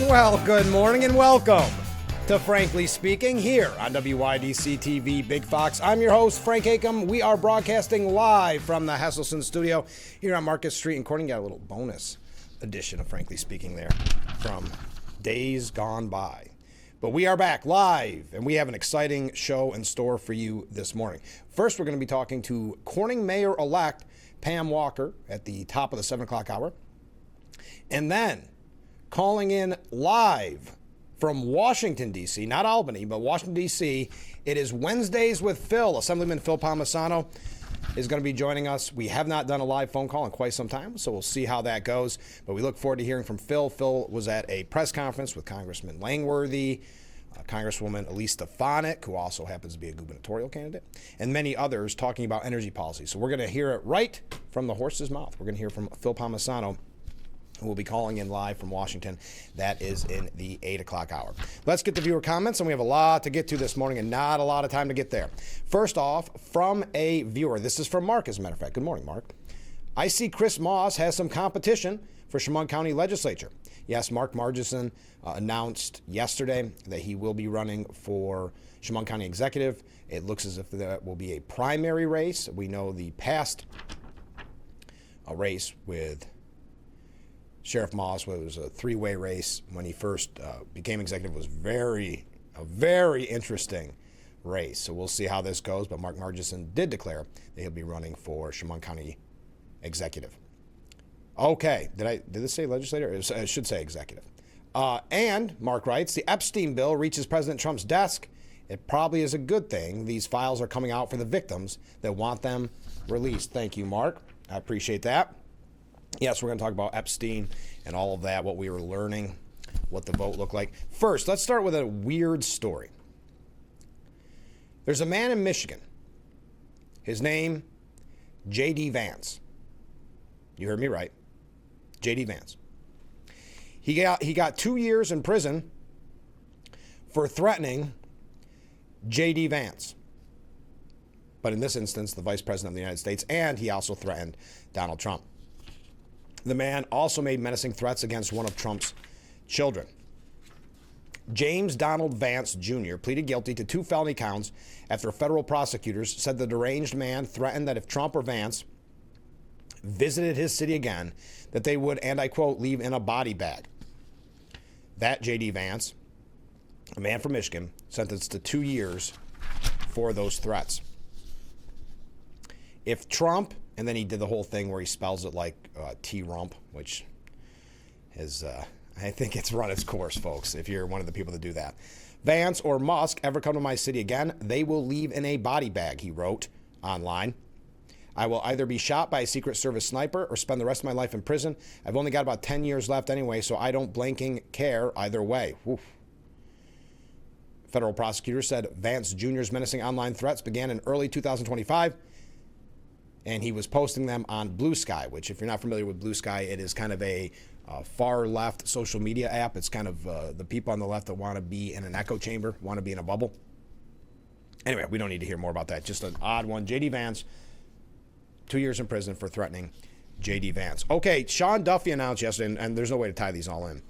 Well, good morning and welcome to Frankly Speaking here on WYDC TV Big Fox. I'm your host, Frank Acom. We are broadcasting live from the Hesselson studio here on Market Street in Corning. Got a little bonus edition of Frankly Speaking there from days gone by. But we are back live, and we have an exciting show in store for you this morning. First, we're going to be talking to Corning Mayor-elect Pam Walker at the top of the 7 o'clock hour. And then, calling in live from Washington, D.C., not Albany, but Washington, D.C., it is Wednesdays with Phil. Assemblyman Phil Palmesano is going to be joining us. We have not done a live phone call in quite some time, so we'll see how that goes. But we look forward to hearing from Phil. Phil was at a press conference with Congressman Langworthy, Congresswoman Elise Stefanik, who also happens to be a gubernatorial candidate, and many others talking about energy policy. So we're going to hear it right from the horse's mouth. We're going to hear from Phil Palmesano, who will be calling in live from Washington. That is in the 8 o'clock hour. Let's get to viewer comments, and we have a lot to get to this morning and not a lot of time to get there. First off, from a viewer. This is from Mark, as a matter of fact. Good morning, Mark. I see Chris Moss has some competition for Chemung County Legislature. Yes, Mark Margison announced yesterday that he will be running for Chemung County Executive. It looks as if that will be a primary race. We know the past race with Sheriff Moss was a three-way race when he first became executive. Was a very interesting race. So we'll see how this goes. But Mark Margison did declare that he'll be running for Chemung County Executive. Okay, did this say legislator? It should say executive. And Mark writes, the Epstein bill reaches President Trump's desk. It probably is a good thing. These files are coming out for the victims that want them released. Thank you, Mark. I appreciate that. Yes, we're going to talk about Epstein and all of that, what we were learning, what the vote looked like. First, let's start with a weird story. There's a man in Michigan. His name, J.D. Vance. You heard me right. J.D. Vance. He got 2 years in prison for threatening J.D. Vance. But in this instance, the Vice President of the United States, and he also threatened Donald Trump. The man also made menacing threats against one of Trump's children. James Donald Vance Jr. pleaded guilty to 2 felony counts after federal prosecutors said the deranged man threatened that if Trump or Vance visited his city again, that they would, and I quote, leave in a body bag. That J.D. Vance, a man from Michigan, sentenced to 2 years for those threats. If Trump, and then he did the whole thing where he spells it like T-Rump, which is, I think it's run its course, folks, if you're one of the people that do that. Vance or Musk ever come to my city again, they will leave in a body bag, he wrote online. I will either be shot by a Secret Service sniper or spend the rest of my life in prison. I've only got about 10 years left anyway, so I don't blinking care either way. Oof. Federal prosecutors said Vance Jr.'s menacing online threats began in early 2025, and he was posting them on Blue Sky, which, if you're not familiar with Blue Sky, it is kind of a far-left social media app. It's kind of the people on the left that want to be in an echo chamber, want to be in a bubble. Anyway, we don't need to hear more about that. Just an odd one. J.D. Vance, 2 years in prison for threatening J.D. Vance. Okay, Sean Duffy announced yesterday, and there's no way to tie these all in.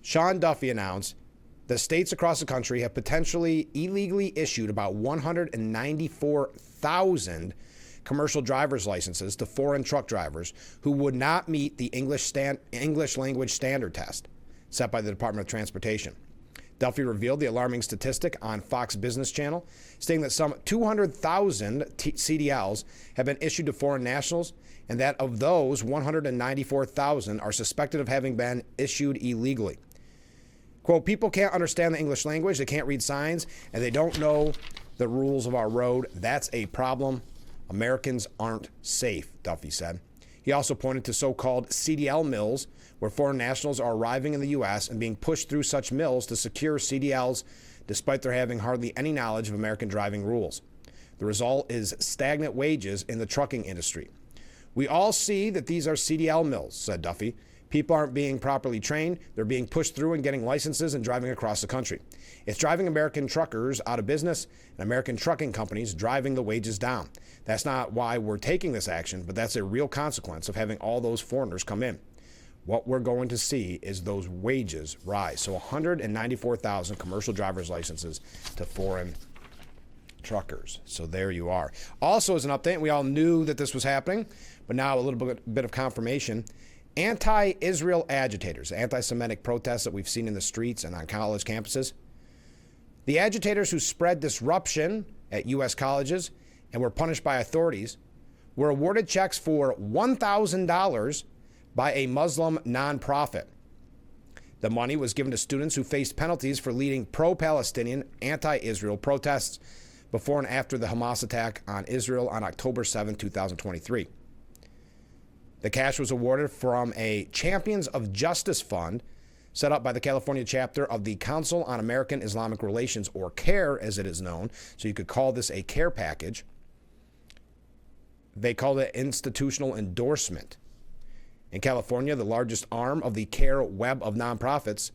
Sean Duffy announced that states across the country have potentially illegally issued about 194,000 commercial driver's licenses to foreign truck drivers who would not meet the English language standard test set by the Department of Transportation. Duffy revealed the alarming statistic on Fox Business Channel, stating that some 200,000 CDLs have been issued to foreign nationals, and that of those, 194,000 are suspected of having been issued illegally. Quote, people can't understand the English language, they can't read signs, and they don't know the rules of our road. That's a problem. Americans aren't safe, Duffy said. He also pointed to so-called CDL mills, where foreign nationals are arriving in the U.S. and being pushed through such mills to secure CDLs despite their having hardly any knowledge of American driving rules. The result is stagnant wages in the trucking industry. We all see that these are CDL mills, said Duffy. People aren't being properly trained. They're being pushed through and getting licenses and driving across the country. It's driving American truckers out of business and American trucking companies driving the wages down. That's not why we're taking this action, but that's a real consequence of having all those foreigners come in. what we're going to see is those wages rise. So 194,000 commercial driver's licenses to foreign truckers. So there you are. Also, as an update, we all knew that this was happening, but now a little bit of confirmation. Anti-Israel agitators, anti-Semitic protests that we've seen in the streets and on college campuses. The agitators who spread disruption at U.S. colleges and were punished by authorities were awarded checks for $1,000 by a Muslim nonprofit. The money was given to students who faced penalties for leading pro-Palestinian, anti-Israel protests before and after the Hamas attack on Israel on October 7, 2023. The cash was awarded from a Champions of Justice Fund set up by the California chapter of the Council on American Islamic Relations, or CARE as it is known. So you could call this a CARE package. They called it institutional endorsement. In California, the largest arm of the CARE web of nonprofits,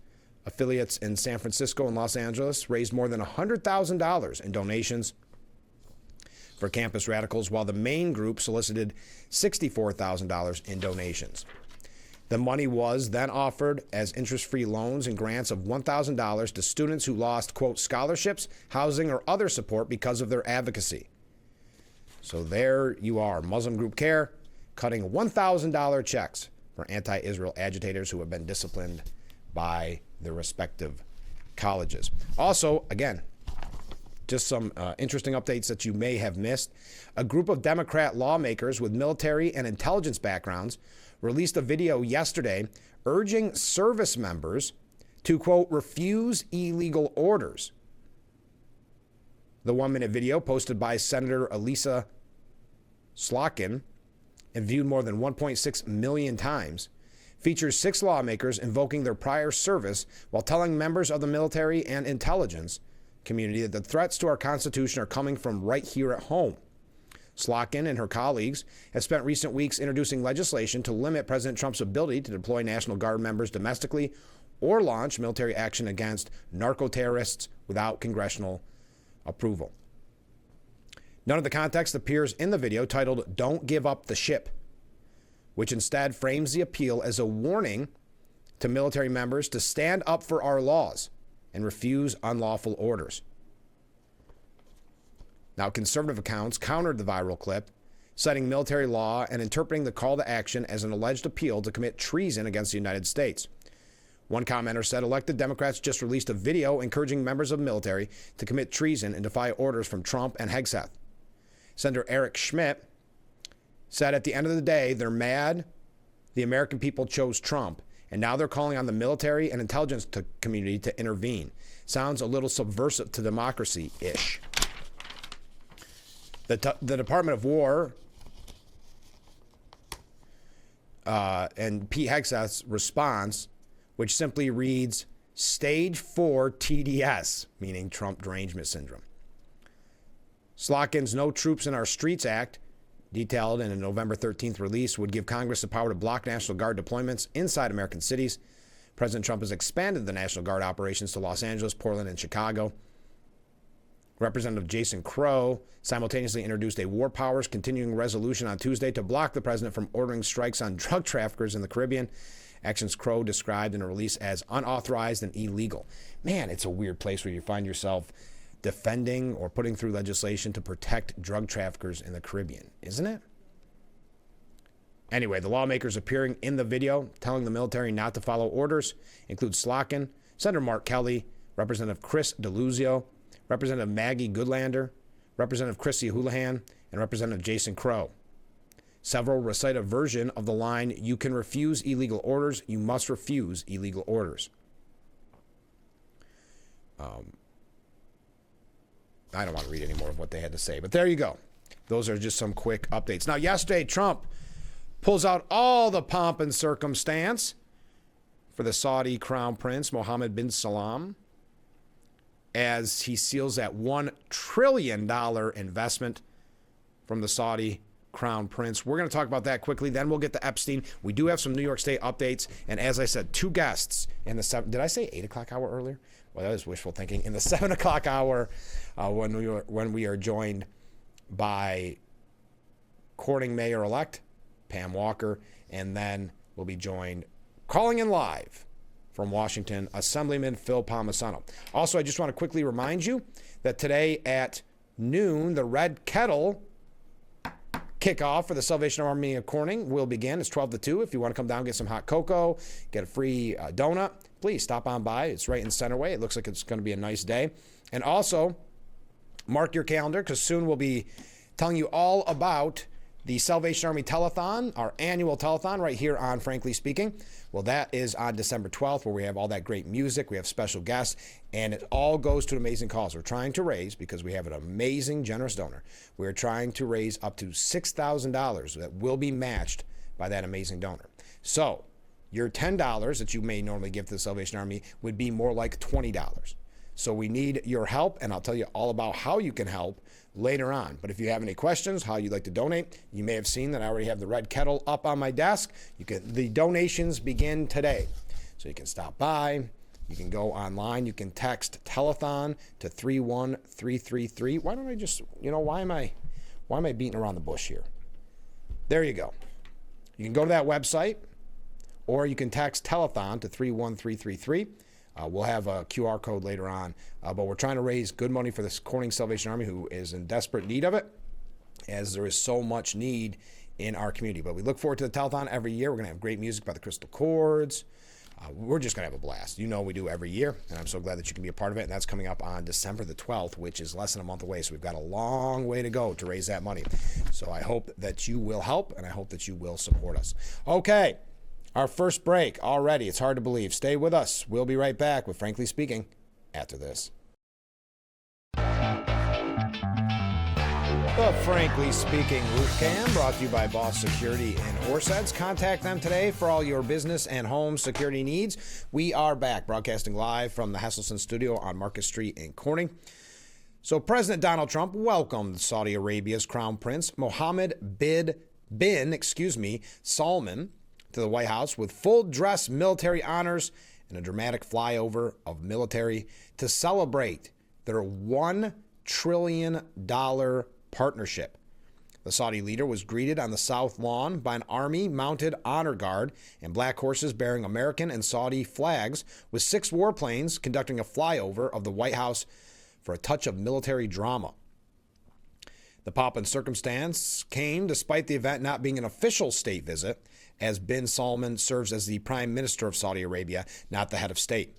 affiliates in San Francisco and Los Angeles, raised more than $100,000 in donations for campus radicals, while the main group solicited $64,000 in donations. The money was then offered as interest-free loans and grants of $1,000 to students who lost, quote, scholarships, housing, or other support because of their advocacy. So there you are, Muslim group CARE cutting $1,000 checks for anti-Israel agitators who have been disciplined by their respective colleges. Also, again, just some interesting updates that you may have missed. A group of Democrat lawmakers with military and intelligence backgrounds released a video yesterday urging service members to, quote, refuse illegal orders. The 1-minute video, posted by Senator Elisa Slotkin and viewed more than 1.6 million times, features 6 lawmakers invoking their prior service while telling members of the military and intelligence community that the threats to our Constitution are coming from right here at home. Slotkin and her colleagues have spent recent weeks introducing legislation to limit President Trump's ability to deploy National Guard members domestically or launch military action against narco-terrorists without congressional approval. None of the context appears in the video titled "Don't Give Up the Ship," which instead frames the appeal as a warning to military members to stand up for our laws and refuse unlawful orders. Now, conservative accounts countered the viral clip, citing military law and interpreting the call to action as an alleged appeal to commit treason against the United States. One commenter said elected Democrats just released a video encouraging members of the military to commit treason and defy orders from Trump and Hegseth. Senator Eric Schmidt said at the end of the day, they're mad the American people chose Trump, and now they're calling on the military and intelligence community to intervene. Sounds a little subversive to democracy-ish. The Department of War and Pete Hegseth's response, which simply reads, Stage 4 TDS, meaning Trump derangement syndrome. Slotkin's No Troops in Our Streets Act, detailed in a November 13th release, would give Congress the power to block National Guard deployments inside American cities. President Trump has expanded the National Guard operations to Los Angeles, Portland, and Chicago. Representative Jason Crow simultaneously introduced a War Powers Continuing Resolution on Tuesday to block the president from ordering strikes on drug traffickers in the Caribbean. Actions Crow described in a release as unauthorized and illegal. Man, it's a weird place where you find yourself defending or putting through legislation to protect drug traffickers in the Caribbean, isn't it? Anyway, the lawmakers appearing in the video telling the military not to follow orders include Slotkin, Senator Mark Kelly, Representative Chris DeLuzio, Representative Maggie Goodlander, Representative Chrissy Houlihan, and Representative Jason Crow. Several recite a version of the line, "You can refuse illegal orders, you must refuse illegal orders." I don't want to read any more of what they had to say, but there you go. Those are just some quick updates. Now, yesterday, Trump pulls out all the pomp and circumstance for the Saudi Crown Prince, Mohammed bin Salman, as he seals that $1 trillion investment from the Saudi Crown Prince. We're going to talk about that quickly. Then we'll get to Epstein. We do have some New York State updates. And as I said, 2 guests in the 7. Did I say 8 o'clock hour earlier? Well, that was wishful thinking. In the 7 o'clock hour, when we are joined by Corning Mayor-elect Pam Walker, and then we'll be joined Calling in live from Washington, Assemblyman Phil Palmesano. Also, I just want to quickly remind you that today at noon, the Red Kettle kickoff for the Salvation Army of Corning will begin. It's 12 to 2. If you want to come down, get some hot cocoa, get a free donut, please stop on by. It's right in Centerway. It looks like it's going to be a nice day. And also, mark your calendar because soon we'll be telling you all about the Salvation Army Telethon, our annual telethon right here on Frankly Speaking. Well, that is on December 12th, where we have all that great music. We have special guests, and it all goes to an amazing cause. We're trying to raise, because we have an amazing, generous donor, we're trying to raise up to $6,000 that will be matched by that amazing donor. So your $10 that you may normally give to the Salvation Army would be more like $20. So we need your help, and I'll tell you all about how you can help later on. But if you have any questions, how you'd like to donate, you may have seen that I already have the Red Kettle up on my desk. The donations begin today. So you can stop by, you can go online, you can text telethon to 31333. Why don't I just, why am I beating around the bush here? There you go. You can go to that website, or you can text telethon to 31333. We'll have a QR code later on, but we're trying to raise good money for this Corning Salvation Army, who is in desperate need of it, as there is so much need in our community. But we look forward to the telethon every year. We're going to have great music by the Crystal Chords. We're just going to have a blast. We do every year, and I'm so glad that you can be a part of it. And that's coming up on December the 12th, which is less than a month away. So we've got a long way to go to raise that money. So I hope that you will help, and I hope that you will support us. Okay. Our first break already. It's hard to believe. Stay with us. We'll be right back with Frankly Speaking after this. The Frankly Speaking Roof Cam brought to you by Boss Security in Horseheads. Contact them today for all your business and home security needs. We are back broadcasting live from the Hesselson studio on Market Street in Corning. So President Donald Trump welcomed Saudi Arabia's Crown Prince Mohammed bin Salman to the White House with full-dress military honors and a dramatic flyover of military to celebrate their $1 trillion partnership. The Saudi leader was greeted on the South Lawn by an Army-mounted honor guard and black horses bearing American and Saudi flags, with 6 warplanes conducting a flyover of the White House for a touch of military drama. The pomp and circumstance came despite the event not being an official state visit, as bin Salman serves as the Prime Minister of Saudi Arabia, not the head of state.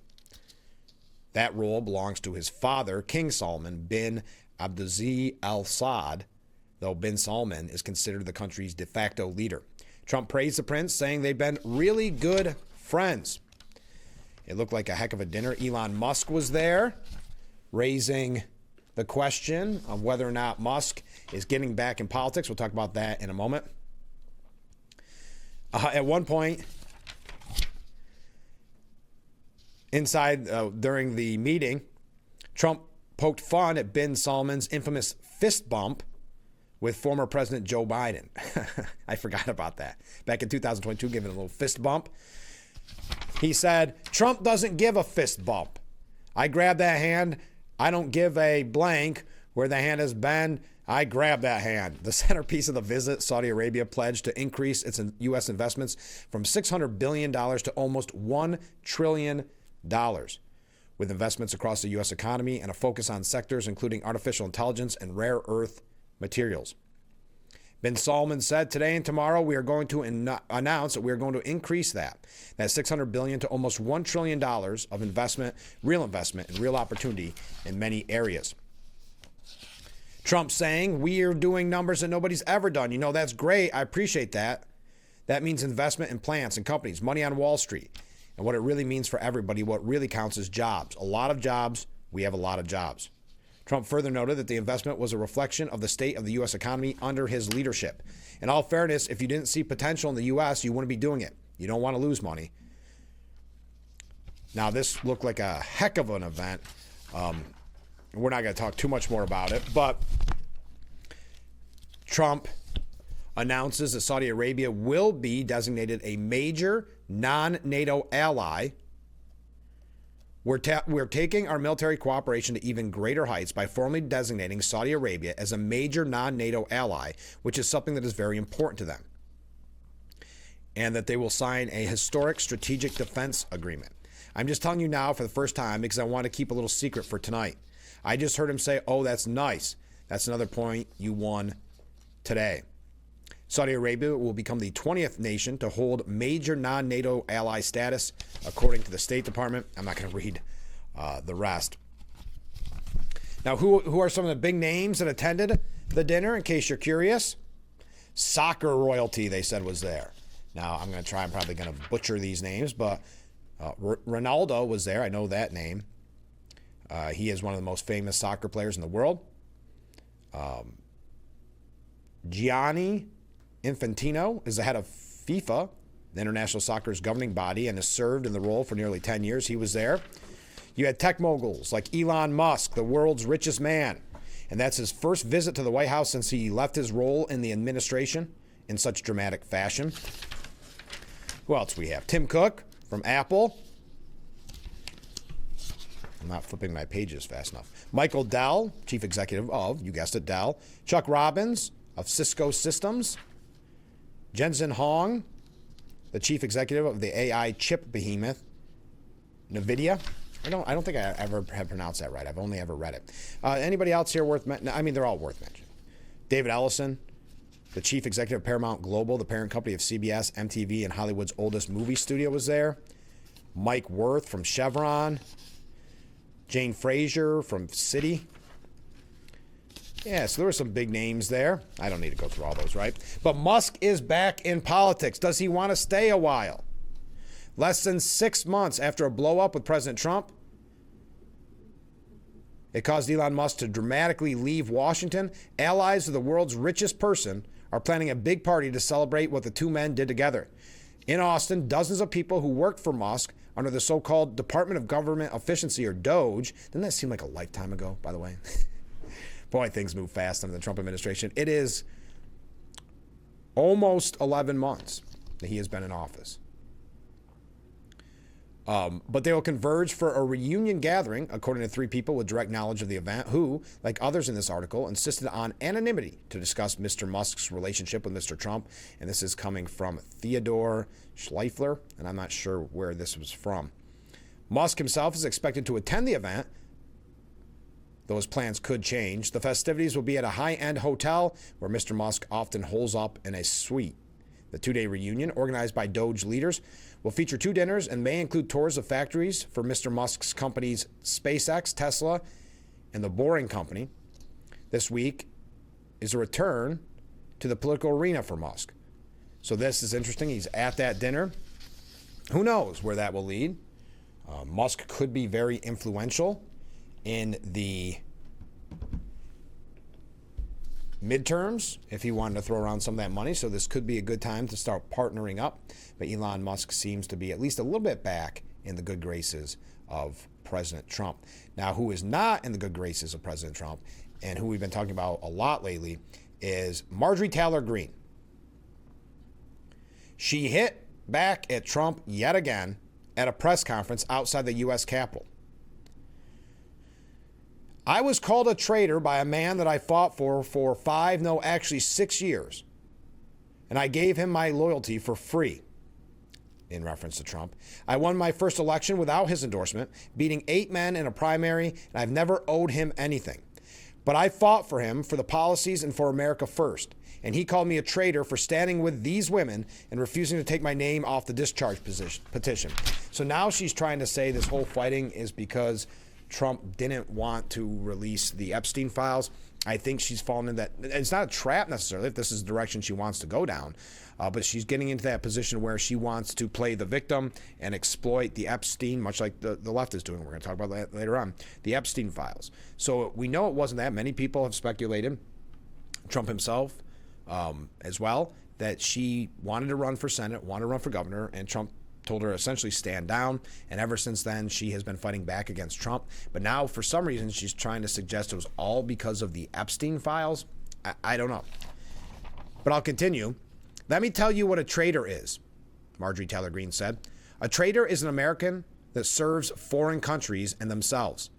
That role belongs to his father, King Salman bin Abdulaziz Al Saud, though bin Salman is considered the country's de facto leader. Trump praised the prince, saying they've been really good friends. It looked like a heck of a dinner. Elon Musk was there, raising the question of whether or not Musk is getting back in politics. We'll talk about that in a moment. At one point, during the meeting, Trump poked fun at bin Salman's infamous fist bump with former President Joe Biden. I forgot about that. Back in 2022, giving a little fist bump. He said, Trump doesn't give a fist bump. I grab that hand. I don't give a blank where the hand has been. I grab that hand. The centerpiece of the visit, Saudi Arabia pledged to increase its U.S. investments from $600 billion to almost $1 trillion, with investments across the U.S. economy and a focus on sectors including artificial intelligence and rare earth materials. Bin Salman said, today and tomorrow we are going to announce that we are going to increase that $600 billion to almost $1 trillion of investment, and real opportunity in many areas. Trump saying, we are doing numbers that nobody's ever done. That's great. I appreciate that. That means investment in plants and companies, money on Wall Street. And what it really means for everybody, what really counts is jobs. A lot of jobs. We have a lot of jobs. Trump further noted that the investment was a reflection of the state of the U.S. economy under his leadership. In all fairness, if you didn't see potential in the U.S., you wouldn't be doing it. You don't want to lose money. Now, this looked like a heck of an event. We're not going to talk too much more about it, but Trump announces that Saudi Arabia will be designated a major non-NATO ally. We're taking our military cooperation to even greater heights by formally designating Saudi Arabia as a major non-NATO ally, which is something that is very important to them. and that they will sign a historic strategic defense agreement. I'm just telling you now for the first time because I want to keep a little secret for tonight. I just heard him say, oh, that's nice. That's another point you won today. Saudi Arabia will become the 20th nation to hold major non-NATO ally status, according to the State Department. I'm not going to read the rest. Now, who are some of the big names that attended the dinner, in case you're curious? Soccer royalty, they said, was there. Now, I'm probably going to butcher these names, but Ronaldo was there. I know that name. He is one of the most famous soccer players in the world. Gianni Infantino is the head of FIFA, the international soccer's governing body, and has served in the role for nearly 10 years. He was there. You had tech moguls like Elon Musk, the world's richest man, and that's his first visit to the White House since he left his role in the administration in such dramatic fashion. Who else we have? Tim Cook from Apple. I'm not flipping my pages fast enough. Michael Dell, chief executive of, you guessed it, Dell. Chuck Robbins of Cisco Systems. Jensen Huang, the chief executive of the AI chip behemoth, NVIDIA. I don't think I ever have pronounced that right. I've only ever read it. Anybody else here worth mentioning? I mean, they're all worth mentioning. David Ellison, the chief executive of Paramount Global, the parent company of CBS, MTV, and Hollywood's oldest movie studio, was there. Mike Wirth from Chevron. Jane Fraser from Citi. Yeah, so there were some big names there. I don't need to go through all those, right? But Musk is back in politics. Does he want to stay a while? Less than 6 months after a blow-up with President Trump, it caused Elon Musk to dramatically leave Washington. Allies of the world's richest person are planning a big party to celebrate what the two men did together. In Austin, dozens of people who worked for Musk under the so-called Department of Government Efficiency, or DOGE. Didn't that seem like a lifetime ago, by the way? Boy, things move fast under the Trump administration. It is almost 11 months that he has been in office. But they will converge for a reunion gathering, according to 3 people with direct knowledge of the event, who, like others in this article, insisted on anonymity to discuss Mr. Musk's relationship with Mr. Trump. And this is coming from Theodore Schleifler, and I'm not sure where this was from. Musk himself is expected to attend the event. Those plans could change. The festivities will be at a high-end hotel where Mr. Musk often holes up in a suite. The 2-day reunion, organized by DOGE leaders, will feature 2 dinners and may include tours of factories for Mr. Musk's companies SpaceX, Tesla, and the Boring Company. This week is a return to the political arena for Musk. So this is interesting. He's at that dinner. Who knows where that will lead? Musk could be very influential in the midterms if he wanted to throw around some of that money. So this could be a good time to start partnering up. But Elon Musk seems to be at least a little bit back in the good graces of President Trump. Now, who is not in the good graces of President Trump and who we've been talking about a lot lately is Marjorie Taylor Greene. She hit back at Trump yet again at a press conference outside the U.S. Capitol. I was called a traitor by a man that I fought for 6 years. And I gave him my loyalty for free, in reference to Trump. I won my first election without his endorsement, beating 8 men in a primary, and I've never owed him anything. But I fought for him for the policies and for America first. And he called me a traitor for standing with these women and refusing to take my name off the discharge petition. So now she's trying to say this whole fighting is because Trump didn't want to release the Epstein files. I think she's fallen in that. It's not a trap necessarily if this is the direction she wants to go down, but she's getting into that position where she wants to play the victim and exploit the Epstein, much like the left is doing. We're going to talk about that later on, the Epstein files. So we know it wasn't that. Many people have speculated, Trump himself as well, that she wanted to run for Senate, wanted to run for governor, and Trump told her essentially stand down, and ever since then she has been fighting back against Trump. But now for some reason she's trying to suggest it was all because of the Epstein files. I don't know, but I'll continue. Let me tell you what a traitor is, Marjorie Taylor Greene said. A traitor is an American that serves foreign countries and themselves.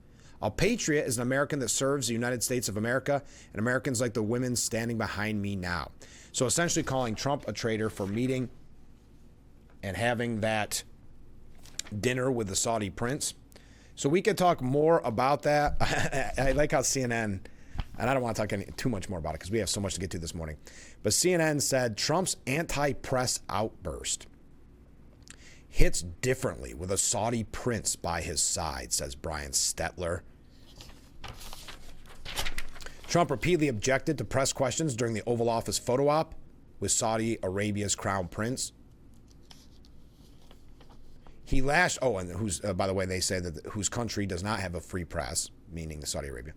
A patriot is an American that serves the United States of America and Americans like the women standing behind me now. So essentially calling Trump a traitor for meeting and having that dinner with the Saudi prince. So we could talk more about that. I like how CNN, and I don't want to talk too much more about it because we have so much to get to this morning, but CNN said Trump's anti-press outburst hits differently with a Saudi prince by his side, says Brian Stetler. Trump repeatedly objected to press questions during the Oval Office photo op with Saudi Arabia's crown prince. He lashed, and who's, by the way, they say that whose country does not have a free press, meaning the Saudi Arabia.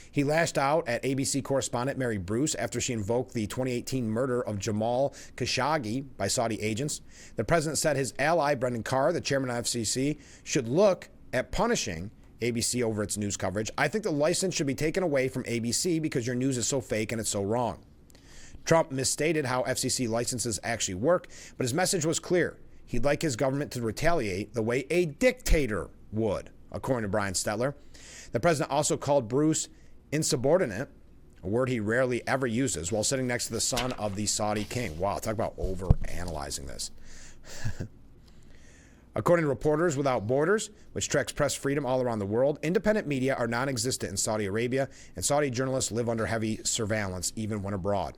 He lashed out at ABC correspondent Mary Bruce after she invoked the 2018 murder of Jamal Khashoggi by Saudi agents. The president said his ally, Brendan Carr, the chairman of FCC, should look at punishing ABC over its news coverage. I think the license should be taken away from ABC because your news is so fake and it's so wrong. Trump misstated how FCC licenses actually work, but his message was clear. He'd like his government to retaliate the way a dictator would, according to Brian Stetler. The president also called Bruce insubordinate, a word he rarely ever uses, while sitting next to the son of the Saudi king. Wow, talk about over-analyzing this. According to Reporters Without Borders, which tracks press freedom all around the world, independent media are non-existent in Saudi Arabia, and Saudi journalists live under heavy surveillance even when abroad.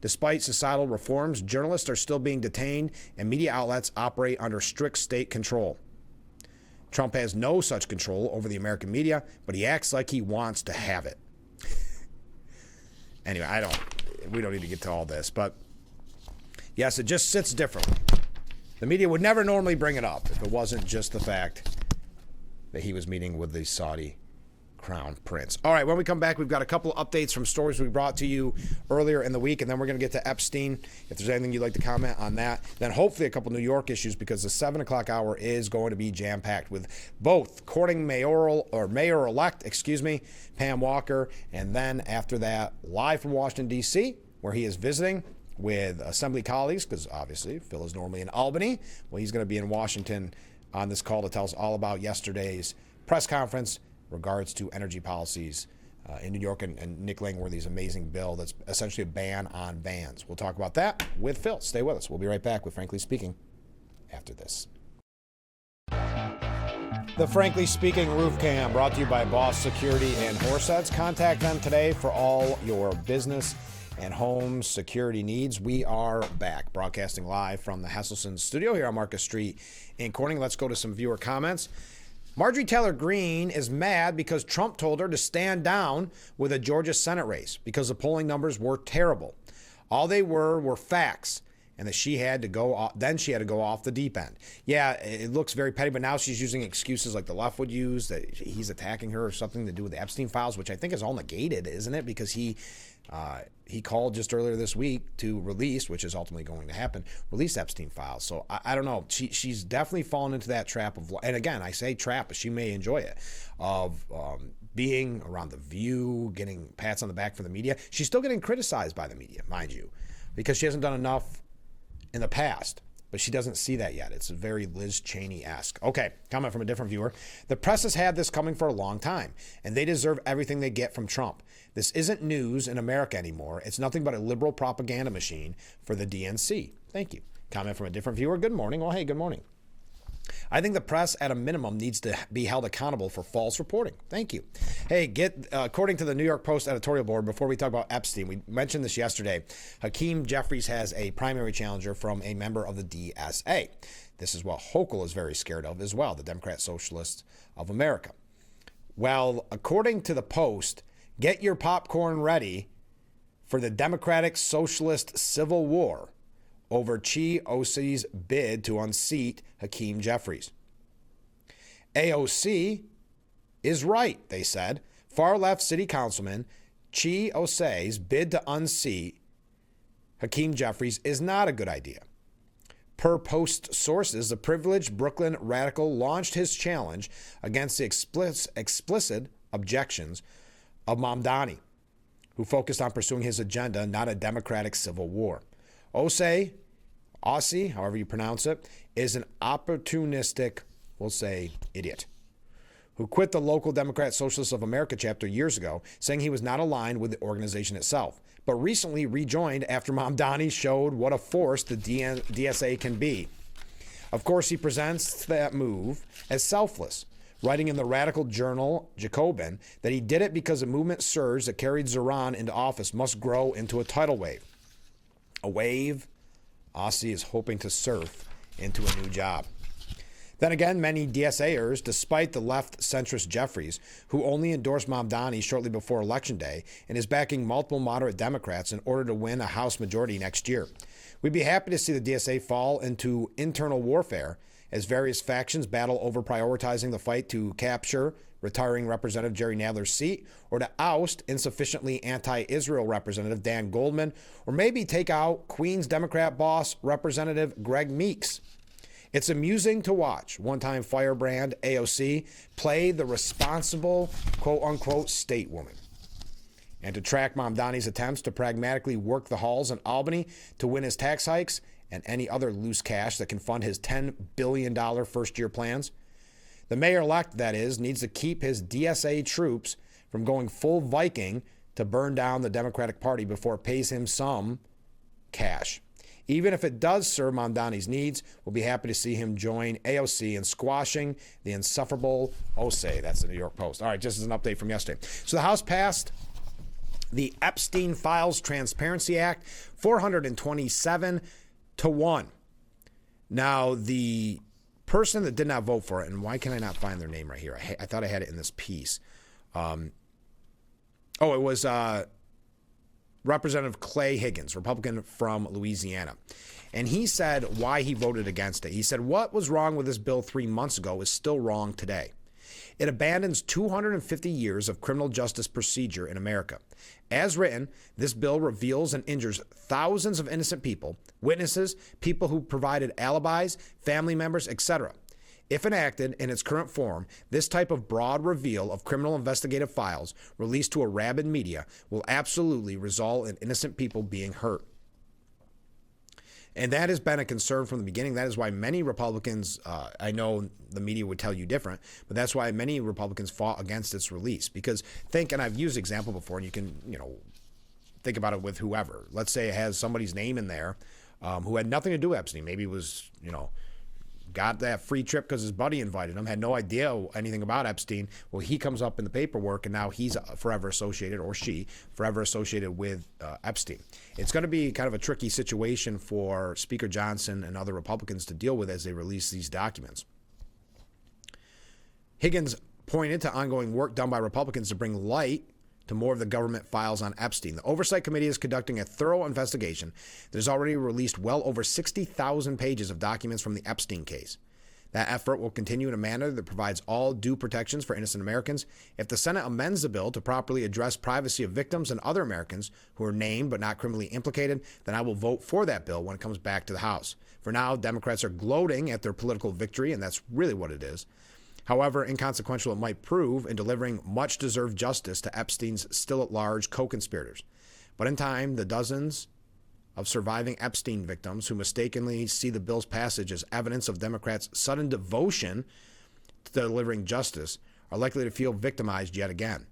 Despite societal reforms, journalists are still being detained, and media outlets operate under strict state control. Trump has no such control over the American media, but he acts like he wants to have it. Anyway, we don't need to get to all this, but yes, it just sits differently. The media would never normally bring it up if it wasn't just the fact that he was meeting with the Saudi crown prince. All right, when we come back, we've got a couple of updates from stories we brought to you earlier in the week, and then we're going to get to Epstein. If there's anything you'd like to comment on that, then hopefully a couple New York issues, because the 7 o'clock hour is going to be jam-packed with both courting mayor-elect, Pam Walker, and then after that, live from Washington, D.C., where he is visiting with Assembly colleagues, because obviously Phil is normally in Albany. Well, he's going to be in Washington on this call to tell us all about yesterday's press conference regards to energy policies in New York and Nick Langworthy's amazing bill that's essentially a ban on bans. We'll talk about that with Phil. Stay with us. We'll be right back with Frankly Speaking after this. The Frankly Speaking Roof Cam brought to you by Boss Security and Horseheads. Contact them today for all your business and home security needs. We are back broadcasting live from the Hesselson studio here on Marcus Street in Corning. Let's go to some viewer comments. Marjorie Taylor Greene is mad because Trump told her to stand down with a Georgia Senate race because the polling numbers were terrible. All they were facts, and that she had to go off, then she had to go off the deep end. Yeah, it looks very petty, but now she's using excuses like the left would use, that he's attacking her or something to do with the Epstein files, which I think is all negated, isn't it? Because he called just earlier this week to release, which is ultimately going to happen, release Epstein files. So I don't know. She's definitely fallen into that trap of, and again, I say trap, but she may enjoy it, of being around The View, getting pats on the back from the media. She's still getting criticized by the media, mind you, because she hasn't done enough in the past. But she doesn't see that yet. It's very Liz Cheney-esque. Okay, comment from a different viewer. The press has had this coming for a long time, and they deserve everything they get from Trump. This isn't news in America anymore. It's nothing but a liberal propaganda machine for the DNC. Thank you. Comment from a different viewer. Good morning. Well, hey, good morning. I think the press, at a minimum, needs to be held accountable for false reporting. Thank you. Hey, according to the New York Post editorial board, before we talk about Epstein, we mentioned this yesterday, Hakeem Jeffries has a primary challenger from a member of the DSA. This is what Hochul is very scared of as well, the Democrat Socialists of America. Well, according to the Post, get your popcorn ready for the Democratic Socialist Civil War over AOC's bid to unseat Hakeem Jeffries. AOC is right, they said. Far-left city councilman AOC's bid to unseat Hakeem Jeffries is not a good idea. Per Post sources, the privileged Brooklyn radical launched his challenge against the explicit objections of Mamdani, who focused on pursuing his agenda, not a democratic civil war. Aussie, however you pronounce it, is an opportunistic, we'll say, idiot, who quit the local Democrat Socialists of America chapter years ago, saying he was not aligned with the organization itself, but recently rejoined after Mamdani showed what a force the DSA can be. Of course, he presents that move as selfless, writing in the radical journal Jacobin that he did it because a movement surge that carried Zoran into office must grow into a tidal wave. A wave Aussie is hoping to surf into a new job. Then again, many DSAers, despite the left-centrist Jeffries, who only endorsed Mamdani shortly before Election Day and is backing multiple moderate Democrats in order to win a House majority next year. We'd be happy to see the DSA fall into internal warfare as various factions battle over prioritizing the fight to capture retiring Representative Jerry Nadler's seat or to oust insufficiently anti-Israel Representative Dan Goldman, or maybe take out Queens Democrat boss Representative Greg Meeks. It's amusing to watch one-time firebrand AOC play the responsible, quote-unquote, state woman, and to track Mamdani's attempts to pragmatically work the halls in Albany to win his tax hikes and any other loose cash that can fund his $10 billion first-year plans. The mayor-elect, that is, needs to keep his DSA troops from going full Viking to burn down the Democratic Party before it pays him some cash. Even if it does serve Mamdani's needs, we'll be happy to see him join AOC in squashing the insufferable Osei. That's the New York Post. All right, just as an update from yesterday. So the House passed the Epstein Files Transparency Act, 427-1. Now, the person that did not vote for it, and why can I not find their name right here? I thought I had it in this piece. It was Representative Clay Higgins, Republican from Louisiana. And he said why he voted against it. He said, what was wrong with this bill 3 months ago is still wrong today. It abandons 250 years of criminal justice procedure in America. As written, this bill reveals and injures thousands of innocent people, witnesses, people who provided alibis, family members, etc. If enacted in its current form, this type of broad reveal of criminal investigative files released to a rabid media will absolutely result in innocent people being hurt. And that has been a concern from the beginning. That is why many Republicans, I know the media would tell you different, but that's why many Republicans fought against its release. Because think, and I've used the example before, and you can, think about it with whoever. Let's say it has somebody's name in there who had nothing to do with Epstein. Maybe it was, got that free trip because his buddy invited him, had no idea anything about Epstein. Well, he comes up in the paperwork, and now he's forever associated, or she, forever associated with Epstein. It's going to be kind of a tricky situation for Speaker Johnson and other Republicans to deal with as they release these documents. Higgins pointed to ongoing work done by Republicans to bring light to more of the government files on Epstein. The Oversight Committee is conducting a thorough investigation that has already released well over 60,000 pages of documents from the Epstein case. That effort will continue in a manner that provides all due protections for innocent Americans. If the Senate amends the bill to properly address privacy of victims and other Americans who are named but not criminally implicated, then I will vote for that bill when it comes back to the House. For now, Democrats are gloating at their political victory, and that's really what it is. However inconsequential it might prove in delivering much-deserved justice to Epstein's still-at-large co-conspirators. But in time, the dozens of surviving Epstein victims who mistakenly see the bill's passage as evidence of Democrats' sudden devotion to delivering justice are likely to feel victimized yet again.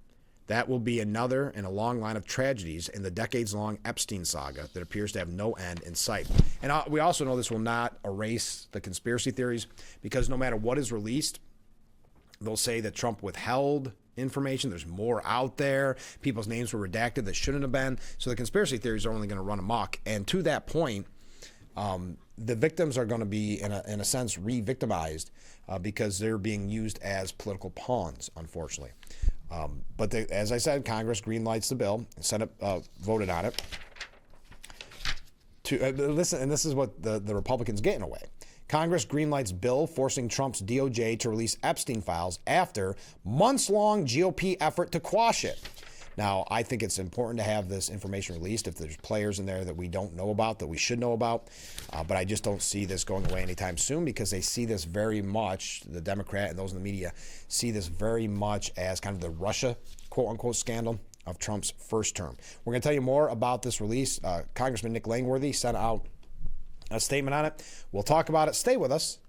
That will be another in a long line of tragedies in the decades-long Epstein saga that appears to have no end in sight. And we also know this will not erase the conspiracy theories, because no matter what is released, they'll say that Trump withheld information. There's more out there. People's names were redacted that shouldn't have been. So the conspiracy theories are only going to run amok. And to that point, the victims are going to be, in a sense, re-victimized because they're being used as political pawns, unfortunately. But as I said, Congress greenlights the bill. Senate voted on it. Listen, and this is what the Republicans get in a way. Congress greenlights bill forcing Trump's DOJ to release Epstein files after months-long GOP effort to quash it. Now, I think it's important to have this information released if there's players in there that we don't know about, that we should know about. But I just don't see this going away anytime soon, because they see this very much, the Democrat and those in the media see this very much as kind of the Russia, quote-unquote, scandal of Trump's first term. We're going to tell you more about this release. Congressman Nick Langworthy sent out a statement on it. We'll talk about it. Stay with us.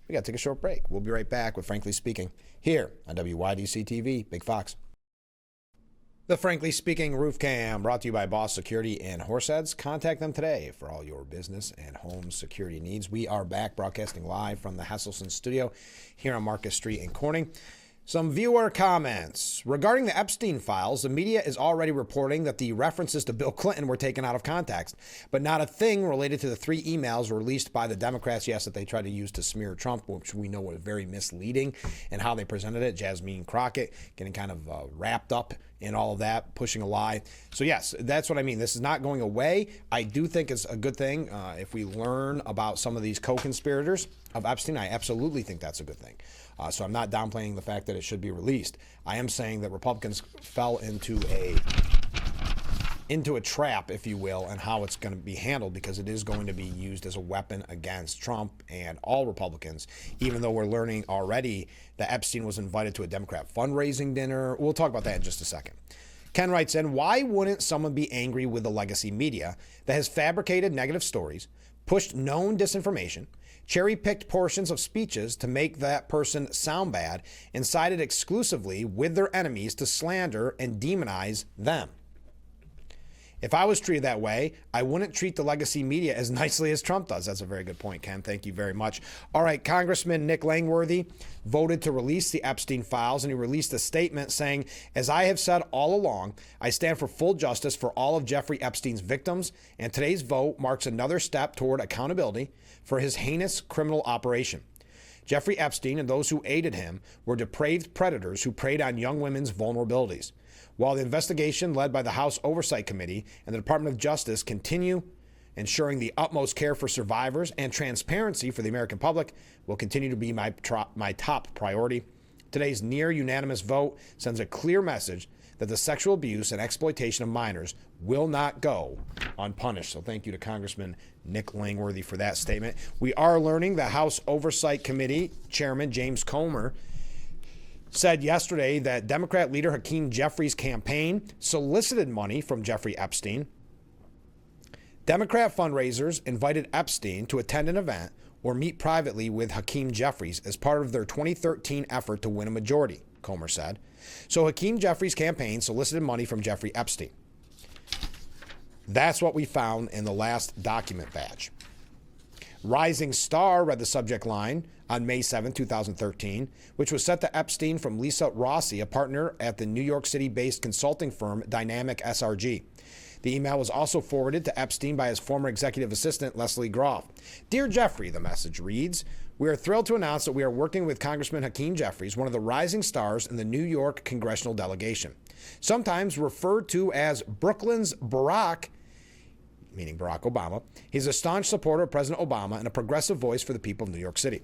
We got to take a short break. We'll be right back with Frankly Speaking here on WYDC TV, Big Fox. The Frankly Speaking Roof Cam, brought to you by Boss Security in Horseheads. Contact them today for all your business and home security needs. We are back broadcasting live from the Hesselson studio here on Marcus Street in Corning. Some viewer comments. Regarding the Epstein files, the media is already reporting that the references to Bill Clinton were taken out of context, but not a thing related to the 3 emails released by the Democrats, yes, that they tried to use to smear Trump, which we know was very misleading, and how they presented it. Jasmine Crockett getting kind of wrapped up in all of that, pushing a lie. So yes, that's what I mean. This is not going away. I do think it's a good thing if we learn about some of these co-conspirators of Epstein. I absolutely think that's a good thing. So I'm not downplaying the fact that it should be released. I am saying that Republicans fell into a trap, if you will, and how it's going to be handled, because it is going to be used as a weapon against Trump and all Republicans, even though we're learning already that Epstein was invited to a Democrat fundraising dinner. We'll talk about that in just a second. Ken writes in, why wouldn't someone be angry with the legacy media that has fabricated negative stories, pushed known disinformation, cherry-picked portions of speeches to make that person sound bad, and sided exclusively with their enemies to slander and demonize them? If I was treated that way, I wouldn't treat the legacy media as nicely as Trump does. That's a very good point, Ken. Thank you very much. All right, Congressman Nick Langworthy voted to release the Epstein files, and he released a statement saying, as I have said all along, I stand for full justice for all of Jeffrey Epstein's victims, and today's vote marks another step toward accountability for his heinous criminal operation. Jeffrey Epstein and those who aided him were depraved predators who preyed on young women's vulnerabilities. While the investigation led by the House Oversight Committee and the Department of Justice continue ensuring the utmost care for survivors and transparency for the American public will continue to be my top priority. Today's near unanimous vote sends a clear message that the sexual abuse and exploitation of minors will not go unpunished. So thank you to Congressman Nick Langworthy for that statement. We are learning the House Oversight Committee Chairman James Comer said yesterday that Democrat leader Hakeem Jeffries' campaign solicited money from Jeffrey Epstein. Democrat fundraisers invited Epstein to attend an event or meet privately with Hakeem Jeffries as part of their 2013 effort to win a majority, Comer said. So Hakeem Jeffries' campaign solicited money from Jeffrey Epstein. That's what we found in the last document batch. Rising Star read the subject line on May 7, 2013, which was sent to Epstein from Lisa Rossi, a partner at the New York City-based consulting firm Dynamic SRG. The email was also forwarded to Epstein by his former executive assistant, Leslie Groff. Dear Jeffrey, the message reads, we are thrilled to announce that we are working with Congressman Hakeem Jeffries, one of the rising stars in the New York congressional delegation. Sometimes referred to as Brooklyn's Barack, meaning Barack Obama, he's a staunch supporter of President Obama and a progressive voice for the people of New York City.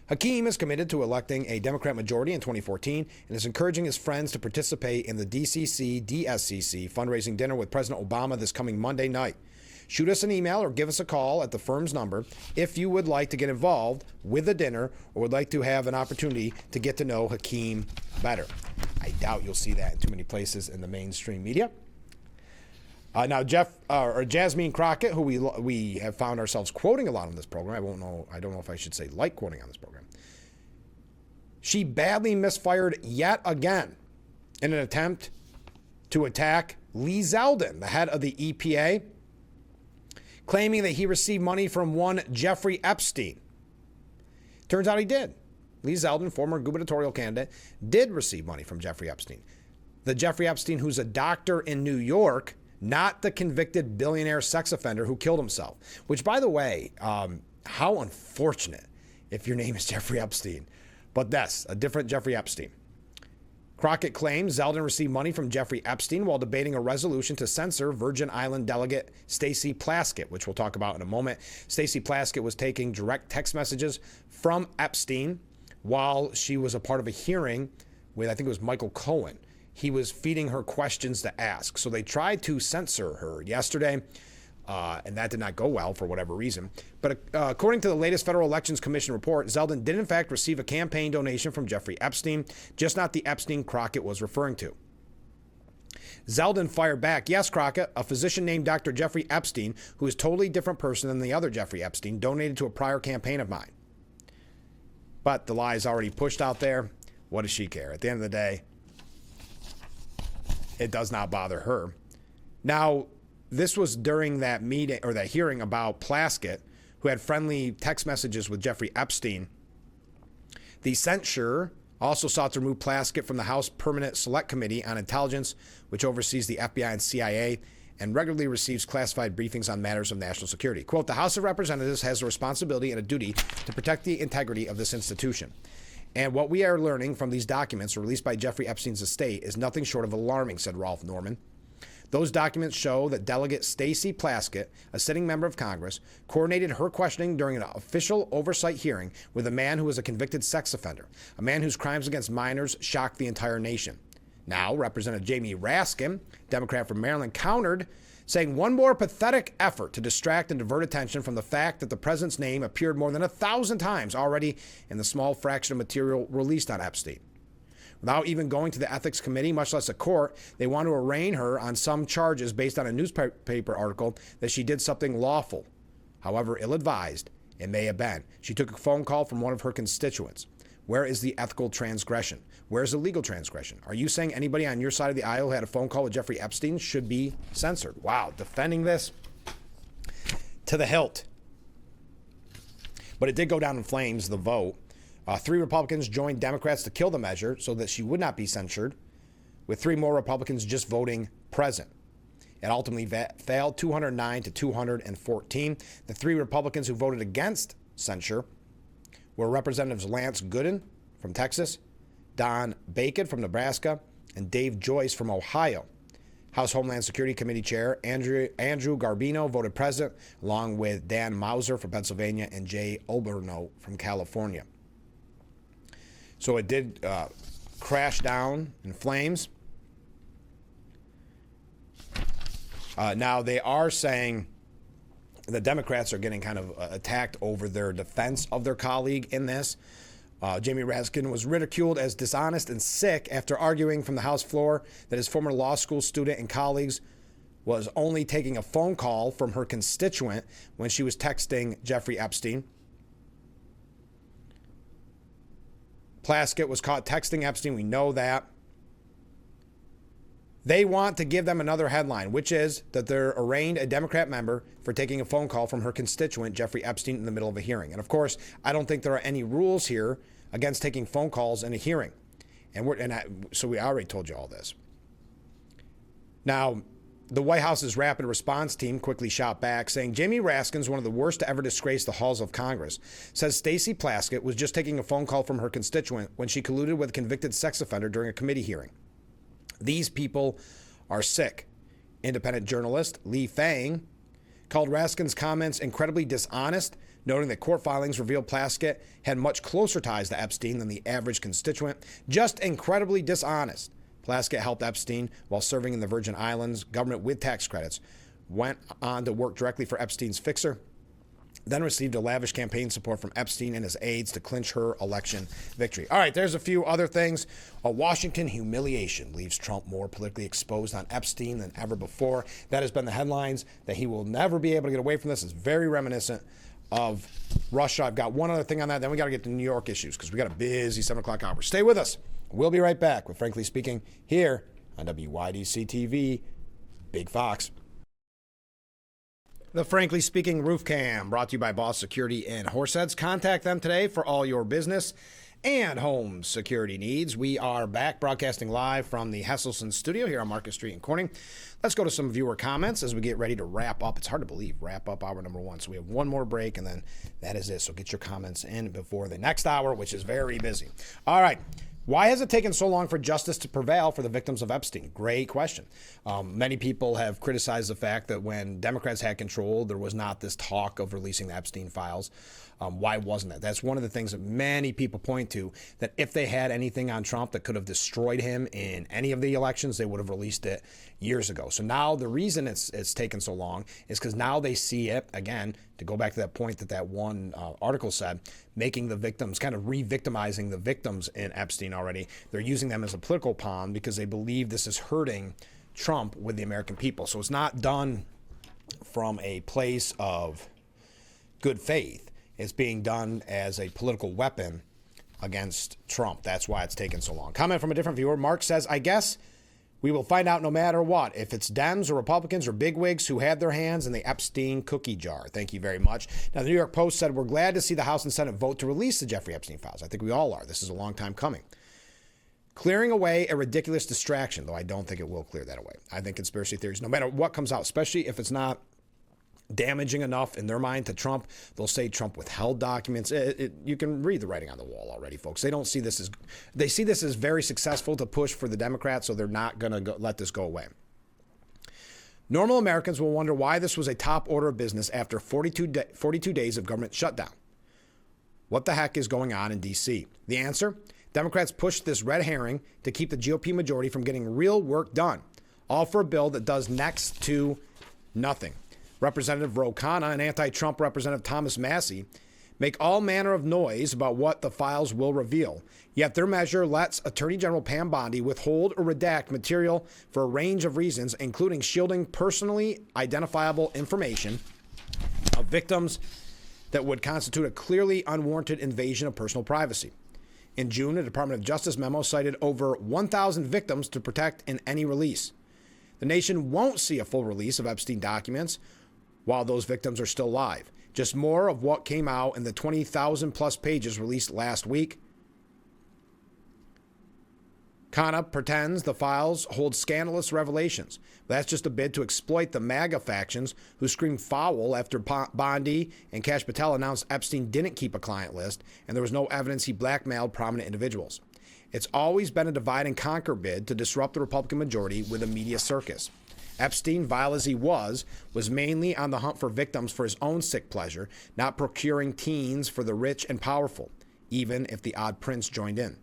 Hakeem is committed to electing a Democrat majority in 2014 and is encouraging his friends to participate in the DCC-DSCC fundraising dinner with President Obama this coming Monday night. Shoot us an email or give us a call at the firm's number if you would like to get involved with the dinner or would like to have an opportunity to get to know Hakeem better. I doubt you'll see that in too many places in the mainstream media. Now, Jasmine Crockett, who we have found ourselves quoting a lot on this program, I don't know if I should say like quoting on this program. She badly misfired yet again in an attempt to attack Lee Zeldin, the head of the EPA, claiming that he received money from one Jeffrey Epstein. Turns out he did. Lee Zeldin, former gubernatorial candidate, did receive money from Jeffrey Epstein. The Jeffrey Epstein who's a doctor in New York, not the convicted billionaire sex offender who killed himself. Which, by the way, how unfortunate if your name is Jeffrey Epstein. But that's a different Jeffrey Epstein. Crockett claims Zeldin received money from Jeffrey Epstein while debating a resolution to censor Virgin Island delegate Stacey Plaskett, which we'll talk about in a moment. Stacey Plaskett was taking direct text messages from Epstein while she was a part of a hearing with, I think it was Michael Cohen. He was feeding her questions to ask. So they tried to censor her yesterday, and that did not go well for whatever reason. But according to the latest Federal Elections Commission report, Zeldin did in fact receive a campaign donation from Jeffrey Epstein, just not the Epstein Crockett was referring to. Zeldin fired back, yes, Crockett, a physician named Dr. Jeffrey Epstein, who is a totally different person than the other Jeffrey Epstein, donated to a prior campaign of mine. But the lie is already pushed out there. What does she care? At the end of the day, it does not bother her. Now, this was during that meeting or that hearing about Plaskett, who had friendly text messages with Jeffrey Epstein. The censure also sought to remove Plaskett from the House Permanent Select Committee on Intelligence, which oversees the FBI and CIA and regularly receives classified briefings on matters of national security. Quote, the House of Representatives has a responsibility and a duty to protect the integrity of this institution. And what we are learning from these documents released by Jeffrey Epstein's estate is nothing short of alarming, said Rolf Norman. Those documents show that Delegate Stacey Plaskett, a sitting member of Congress, coordinated her questioning during an official oversight hearing with a man who was a convicted sex offender, a man whose crimes against minors shocked the entire nation. Now, Representative Jamie Raskin, Democrat from Maryland, countered, saying one more pathetic effort to distract and divert attention from the fact that the president's name appeared more than 1,000 times already in the small fraction of material released on Epstein. Without even going to the ethics committee, much less a court, they want to arraign her on some charges based on a newspaper article that she did something lawful. However ill-advised it may have been. She took a phone call from one of her constituents. Where is the ethical transgression? Where is the legal transgression? Are you saying anybody on your side of the aisle who had a phone call with Jeffrey Epstein should be censored? Wow, defending this to the hilt. But it did go down in flames, the vote. 3 Republicans joined Democrats to kill the measure so that she would not be censured, with 3 more Republicans just voting present. It ultimately failed 209 to 214. The 3 Republicans who voted against censure were Representatives Lance Gooden from Texas, Don Bacon from Nebraska, and Dave Joyce from Ohio. House Homeland Security Committee Chair Andrew Garbino voted present, along with Dan Mauser from Pennsylvania and Jay Oberno from California. So it did crash down in flames. Now they are saying the Democrats are getting kind of attacked over their defense of their colleague in this. Jamie Raskin was ridiculed as dishonest and sick after arguing from the House floor that his former law school student and colleagues was only taking a phone call from her constituent when she was texting Jeffrey Epstein. Plaskett was caught texting Epstein. We know that. They want to give them another headline, which is that they're arraigned a Democrat member for taking a phone call from her constituent, Jeffrey Epstein, in the middle of a hearing. And of course, I don't think there are any rules here against taking phone calls in a hearing. So we already told you all this. Now, the White House's rapid response team quickly shot back, saying Jamie Raskin's one of the worst to ever disgrace the halls of Congress. Says Stacey Plaskett was just taking a phone call from her constituent when she colluded with a convicted sex offender during a committee hearing. These people are sick. Independent journalist Lee Fang called Raskin's comments incredibly dishonest, noting that court filings revealed Plaskett had much closer ties to Epstein than the average constituent. Just incredibly dishonest. Plaskett helped Epstein while serving in the Virgin Islands, government with tax credits, went on to work directly for Epstein's fixer, then received a lavish campaign support from Epstein and his aides to clinch her election victory. All right, there's a few other things. A Washington humiliation leaves Trump more politically exposed on Epstein than ever before. That has been the headlines, that he will never be able to get away from this. It's very reminiscent of Russia. I've got one other thing on that. Then we got to get to New York issues because we got a busy 7 o'clock hour. Stay with us. We'll be right back with Frankly Speaking here on WYDC TV, Big Fox. The Frankly Speaking Roof Cam, brought to you by Boss Security in Horseheads. Contact them today for all your business and home security needs. We are back broadcasting live from the Hesselson studio here on Market Street in Corning. Let's go to some viewer comments as we get ready to wrap up. It's hard to believe, wrap up hour number 1. So we have one more break, and then that is it. So get your comments in before the next hour, which is very busy. All right. Why has it taken so long for justice to prevail for the victims of Epstein? Great question. Many people have criticized the fact that when Democrats had control, there was not this talk of releasing the Epstein files. Why wasn't that? That's one of the things that many people point to, that if they had anything on Trump that could have destroyed him in any of the elections, they would have released it years ago. So now the reason it's taken so long is because now they see it, again, to go back to that point that one article said, making the victims, kind of re-victimizing the victims in Epstein already. They're using them as a political pawn because they believe this is hurting Trump with the American people. So it's not done from a place of good faith. It's being done as a political weapon against Trump. That's why it's taken so long. Comment from a different viewer. Mark says, I guess We will find out no matter what, if it's Dems or Republicans or bigwigs who had their hands in the Epstein cookie jar. Thank you very much. Now, the New York Post said, we're glad to see the House and Senate vote to release the Jeffrey Epstein files. I think we all are. This is a long time coming. Clearing away a ridiculous distraction, though I don't think it will clear that away. I think conspiracy theories, no matter what comes out, especially if it's not damaging enough in their mind to Trump, they'll say Trump withheld documents. You can read the writing on the wall already, folks. They don't see this as, they see this as very successful to push for the Democrats, so they're not going to let this go away. Normal Americans will wonder why this was a top order of business after 42 days of government shutdown. What the heck is going on in D.C.? The answer? Democrats pushed this red herring to keep the GOP majority from getting real work done, all for a bill that does next to nothing. Representative Ro Khanna and anti-Trump Representative Thomas Massie make all manner of noise about what the files will reveal. Yet their measure lets Attorney General Pam Bondi withhold or redact material for a range of reasons, including shielding personally identifiable information of victims that would constitute a clearly unwarranted invasion of personal privacy. In June, a Department of Justice memo cited over 1,000 victims to protect in any release. The nation won't see a full release of Epstein documents while those victims are still alive. Just more of what came out in the 20,000 plus pages released last week. Khanna pretends the files hold scandalous revelations. That's just a bid to exploit the MAGA factions who screamed foul after Bondi and Kash Patel announced Epstein didn't keep a client list and there was no evidence he blackmailed prominent individuals. It's always been a divide and conquer bid to disrupt the Republican majority with a media circus. Epstein, vile as he was mainly on the hunt for victims for his own sick pleasure, not procuring teens for the rich and powerful, even if the odd prince joined in.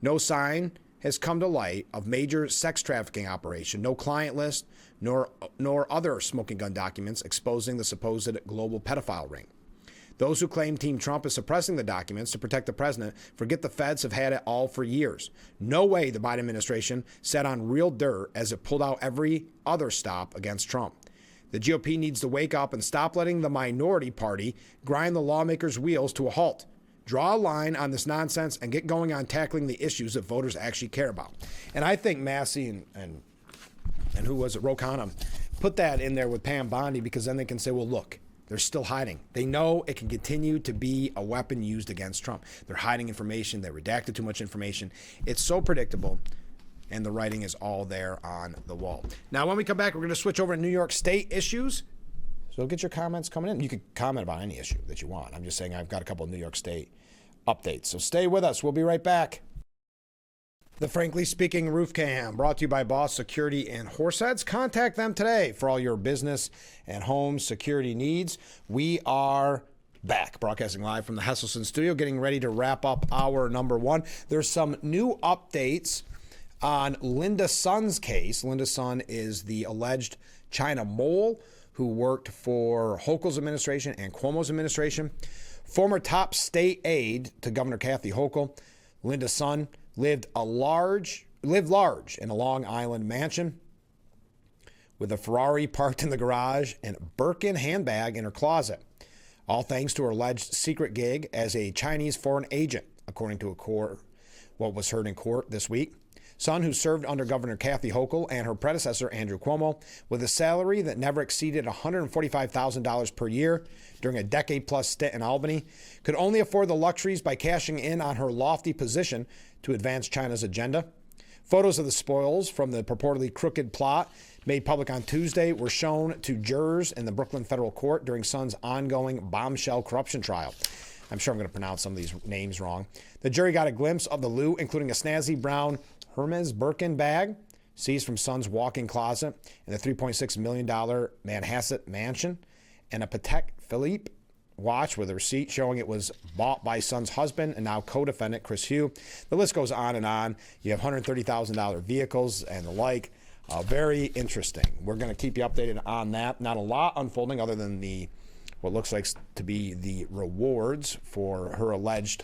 No sign has come to light of major sex trafficking operation, no client list, nor other smoking gun documents exposing the supposed global pedophile ring. Those who claim Team Trump is suppressing the documents to protect the president forget the feds have had it all for years. No way the Biden administration sat on real dirt as it pulled out every other stop against Trump. The GOP needs to wake up and stop letting the minority party grind the lawmakers' wheels to a halt. Draw a line on this nonsense and get going on tackling the issues that voters actually care about. And I think Massie and who was it, Ro Khanna, put that in there with Pam Bondi because then they can say, well, look, they're still hiding. They know it can continue to be a weapon used against Trump. They're hiding information. They redacted too much information. It's so predictable, and the writing is all there on the wall. Now, when we come back, we're going to switch over to New York State issues. So get your comments coming in. You can comment about any issue that you want. I'm just saying I've got a couple of New York State updates. So stay with us. We'll be right back. The Frankly Speaking Roof Cam, brought to you by Boss Security in Horseheads. Contact them today for all your business and home security needs. We are back, broadcasting live from the Hesselson studio, getting ready to wrap up hour number one. There's some new updates on Linda Sun's case. Linda Sun is the alleged China mole who worked for Hochul's administration and Cuomo's administration. Former top state aide to Governor Kathy Hochul, Linda Sun lived large in a Long Island mansion with a Ferrari parked in the garage and a Birkin handbag in her closet, all thanks to her alleged secret gig as a Chinese foreign agent, according to what was heard in court this week. Sun, who served under Governor Kathy Hochul and her predecessor, Andrew Cuomo, with a salary that never exceeded $145,000 per year during a decade-plus stint in Albany, could only afford the luxuries by cashing in on her lofty position to advance China's agenda. Photos of the spoils from the purportedly crooked plot made public on Tuesday were shown to jurors in the Brooklyn federal court during Sun's ongoing bombshell corruption trial. I'm sure I'm going to pronounce some of these names wrong. The jury got a glimpse of the loot, including a snazzy brown Hermes Birkin bag seized from Sun's walk-in closet in the $3.6 million Manhasset mansion, and a Patek Philippe watch with a receipt showing it was bought by Sun's husband and now co-defendant Chris Hugh. The list goes on and on. You have $130,000 vehicles and the like. Very interesting. We're going to keep you updated on that. Not a lot unfolding other than what looks like to be the rewards for her alleged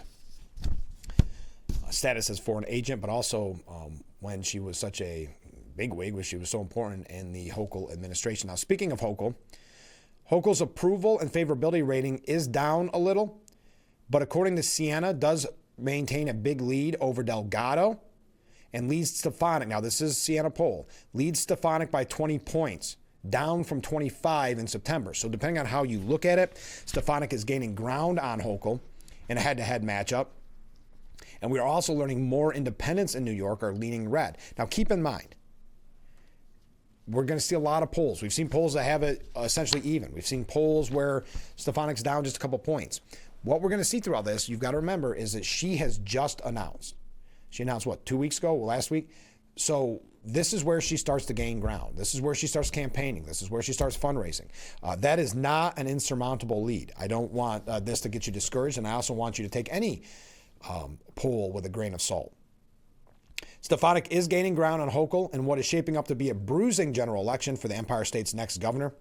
status as foreign agent, but also when she was such a bigwig, when she was so important in the Hochul administration. Now, speaking of Hochul, Hochul's approval and favorability rating is down a little, but according to Siena, does maintain a big lead over Delgado and leads Stefanik. Now, this is Sienna poll. Leads Stefanik by 20 points, down from 25 in September. So depending on how you look at it, Stefanik is gaining ground on Hochul in a head-to-head matchup. And we are also learning more independents in New York are leaning red. Now, keep in mind, we're going to see a lot of polls. We've seen polls that have it essentially even. We've seen polls where Stefanik's down just a couple points. What we're going to see through all this, you've got to remember, is that she has just announced. She announced, what, 2 weeks ago? Well, last week? So this is where she starts to gain ground. This is where she starts campaigning. This is where she starts fundraising. That is not an insurmountable lead. I don't want this to get you discouraged, and I also want you to take any poll with a grain of salt. Stefanik is gaining ground on Hochul in what is shaping up to be a bruising general election for the Empire State's next governor.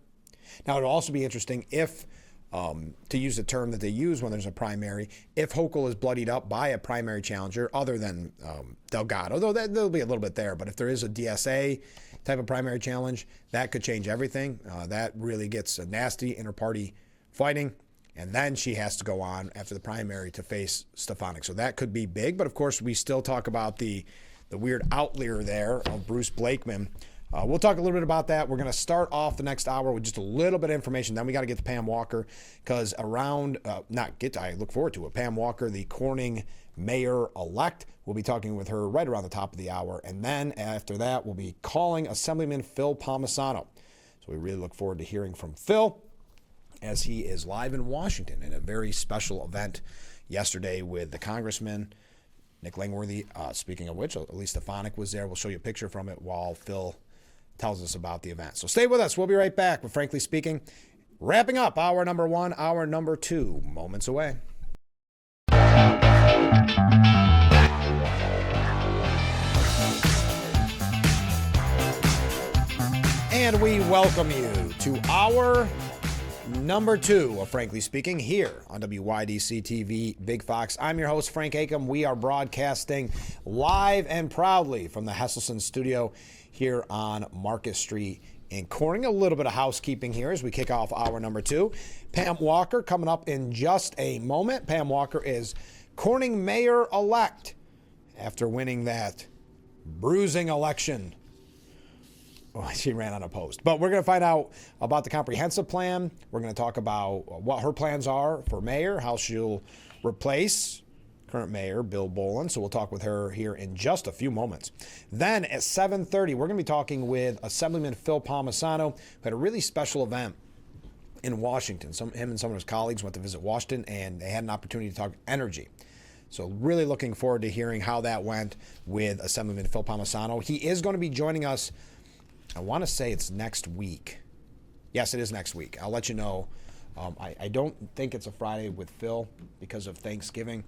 Now, it'll also be interesting if, to use the term that they use when there's a primary, if Hochul is bloodied up by a primary challenger other than Delgado, though there'll be a little bit there, but if there is a DSA type of primary challenge, that could change everything. That really gets a nasty inter-party fighting, and then she has to go on after the primary to face Stefanik. So that could be big, but of course we still talk about the weird outlier there of Bruce Blakeman. We'll talk a little bit about that. We're going to start off the next hour with just a little bit of information. Then we got to get to Pam Walker because I look forward to it. Pam Walker, the Corning mayor-elect. We'll be talking with her right around the top of the hour. And then after that, we'll be calling Assemblyman Phil Palmesano. So we really look forward to hearing from Phil as he is live in Washington in a very special event yesterday with the congressman, Nick Langworthy. Speaking of which, at least Stefanik was there. We'll show you a picture from it while Phil tells us about the event. So stay with us. We'll be right back with Frankly Speaking, wrapping up hour number 1, hour number 2, moments away. And we welcome you to hour number 2 of Frankly Speaking here on WYDC TV Big Fox. I'm your host, Frank Acom. We are broadcasting live and proudly from the Hesselson studio here on Market Street in Corning. A little bit of housekeeping here as we kick off hour number 2. Pam Walker coming up in just a moment. Pam Walker is Corning mayor-elect after winning that bruising election. Oh, she ran unopposed. But we're going to find out about the comprehensive plan. We're going to talk about what her plans are for mayor, how she'll replace current mayor Bill Bolin. So we'll talk with her here in just a few moments. Then at 7:30, we're going to be talking with Assemblyman Phil Palmesano, who had a really special event in Washington. Him and some of his colleagues went to visit Washington, and they had an opportunity to talk energy. So really looking forward to hearing how that went with Assemblyman Phil Palmesano. He is going to be joining us, I want to say it's next week. Yes, it is next week. I'll let you know. I don't think it's a Friday with Phil because of Thanksgiving.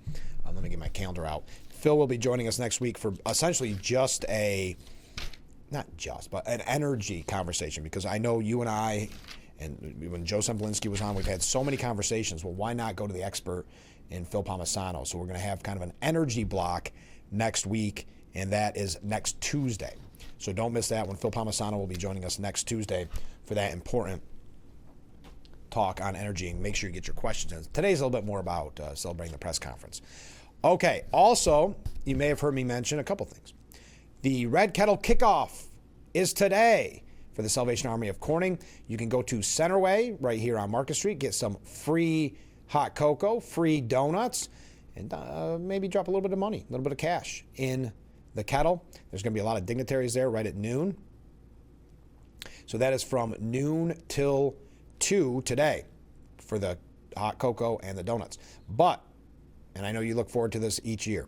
Let me get my calendar out. Phil will be joining us next week for essentially just but an energy conversation, because I know you and I, and when Joe Semplinsky was on, we've had so many conversations. Well, why not go to the expert in Phil Palmesano? So we're going to have kind of an energy block next week, and that is next Tuesday. So don't miss that when Phil Palmesano will be joining us next Tuesday for that important talk on energy, and make sure you get your questions in. Today's a little bit more about celebrating the press conference. Okay, also, you may have heard me mention a couple things. The Red Kettle Kickoff is today for the Salvation Army of Corning. You can go to Centerway right here on Market Street, get some free hot cocoa, free donuts, and maybe drop a little bit of money, a little bit of cash in the kettle. There's going to be a lot of dignitaries there right at noon. So that is from noon till 2 today for the hot cocoa and the donuts. But, and I know you look forward to this each year,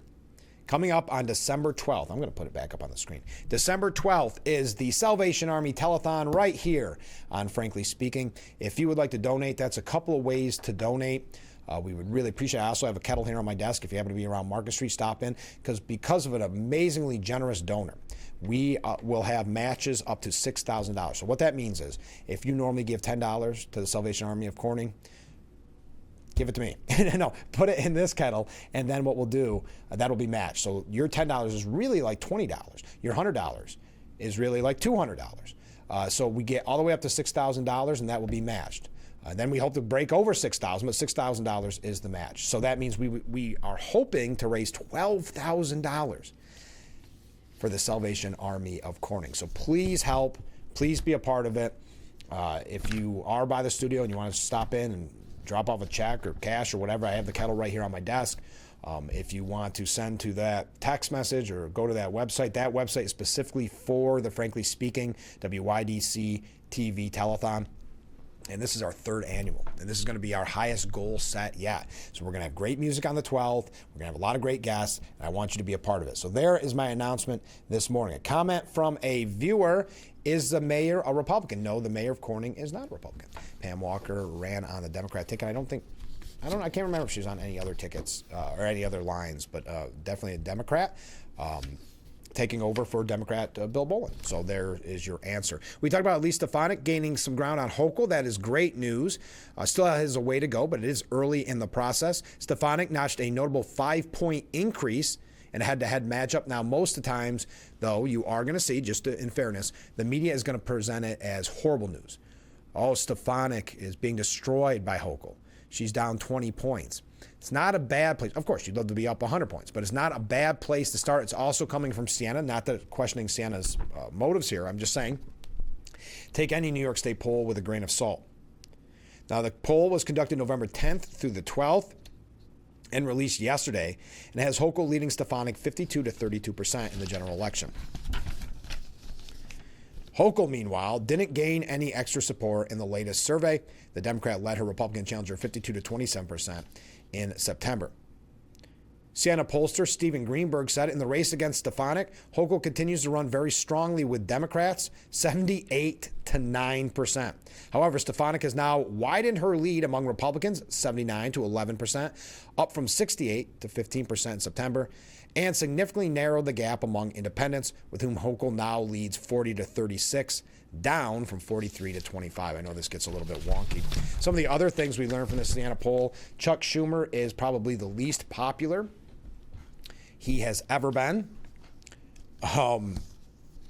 coming up on December 12th, I'm going to put it back up on the screen. December 12th is the Salvation Army Telethon right here on Frankly Speaking. If you would like to donate, that's a couple of ways to donate. We would really appreciate it. I also have a kettle here on my desk. If you happen to be around Market Street, stop in, because of an amazingly generous donor, we will have matches up to $6,000. So what that means is, if you normally give $10 to the Salvation Army of Corning, give it to me. No, put it in this kettle, and then what we'll do, that'll be matched. So your $10 is really like $20. Your $100 is really like $200. So we get all the way up to $6,000, and that will be matched. Then we hope to break over $6,000, but $6,000 is the match. So that means we are hoping to raise $12,000 for the Salvation Army of Corning. So please help. Please be a part of it. If you are by the studio and you want to stop in and drop off a check or cash or whatever, I have the kettle right here on my desk. If you want to send to that text message or go to that website is specifically for the Frankly Speaking WYDC TV telethon. And this is our third annual, and this is going to be our highest goal set yet. So we're going to have great music on the 12th. We're going to have a lot of great guests, and I want you to be a part of it. So there is my announcement this morning. A comment from a viewer: is the mayor a Republican? No, the mayor of Corning is not a Republican. Pam Walker ran on the Democrat ticket. I can't remember if she was on any other tickets or any other lines, but definitely a Democrat. Taking over for Democrat Bill Bolin. So there is your answer. We talked about Lee Stefanik gaining some ground on Hochul. That is great news. Still has a way to go, but it is early in the process. Stefanik notched a notable 5-point increase in a head-to-head matchup. Now, most of the times, though, you are going to see, just in fairness, the media is going to present it as horrible news. Oh, Stefanik is being destroyed by Hochul. She's down 20 points. It's not a bad place. Of course, you'd love to be up 100 points, but it's not a bad place to start. It's also coming from Siena. Not that questioning Siena's motives here. I'm just saying, take any New York State poll with a grain of salt. Now, the poll was conducted November 10th through the 12th and released yesterday, and has Hochul leading Stefanik 52 to 32% in the general election. Hochul, meanwhile, didn't gain any extra support in the latest survey. The Democrat led her Republican challenger 52 to 27% in September. Siena pollster Stephen Greenberg said, in the race against Stefanik, Hochul continues to run very strongly with Democrats, 78 to 9%. However, Stefanik has now widened her lead among Republicans, 79 to 11%, up from 68 to 15% in September, and significantly narrowed the gap among independents, with whom Hochul now leads 40 to 36, down from 43 to 25. I know this gets a little bit wonky. Some of the other things we learned from the Siena poll: Chuck Schumer is probably the least popular he has ever been.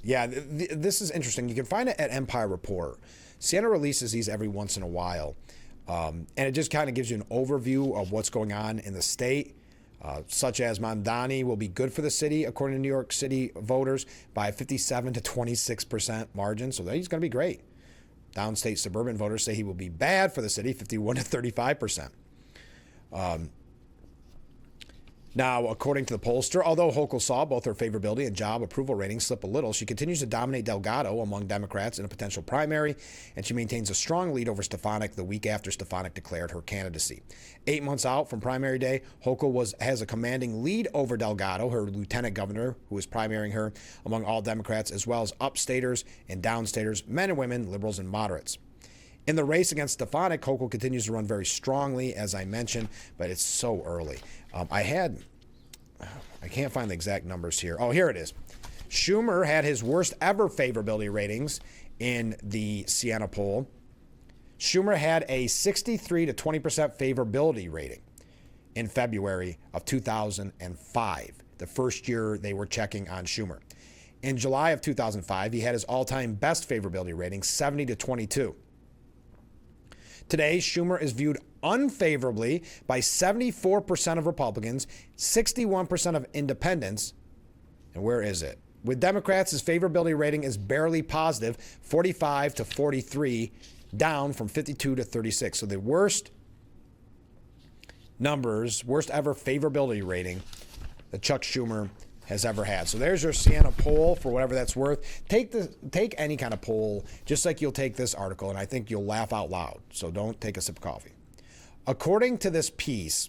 This is interesting. You can find it at Empire Report. Siena releases these every once in a while, and it just kind of gives you an overview of what's going on in the state. Such as Mamdani will be good for the city, according to New York City voters, by 57 to 26% margin. So he's going to be great. Downstate suburban voters say he will be bad for the city, 51 to 35%. Now, according to the pollster, although Hochul saw both her favorability and job approval ratings slip a little, she continues to dominate Delgado among Democrats in a potential primary, and she maintains a strong lead over Stefanik the week after Stefanik declared her candidacy. 8 months out from primary day, Hochul has a commanding lead over Delgado, her lieutenant governor, who is primarying her, among all Democrats, as well as upstaters and downstaters, men and women, liberals and moderates. In the race against Stefanik, Hochul continues to run very strongly, as I mentioned, but it's so early. I can't find the exact numbers here. Oh, here it is. Schumer had his worst ever favorability ratings in the Siena poll. Schumer had a 63 to 20% favorability rating in February of 2005, the first year they were checking on Schumer. In July of 2005, he had his all-time best favorability rating, 70 to 22. Today, Schumer is viewed unfavorably by 74% of Republicans, 61% of independents, and where is it? With Democrats, his favorability rating is barely positive, 45 to 43, down from 52 to 36. So the worst numbers, worst ever favorability rating that Chuck Schumer has ever had. So there's your Siena poll for whatever that's worth. Take any kind of poll, just like you'll take this article, and I think you'll laugh out loud. So don't take a sip of coffee. According to this piece,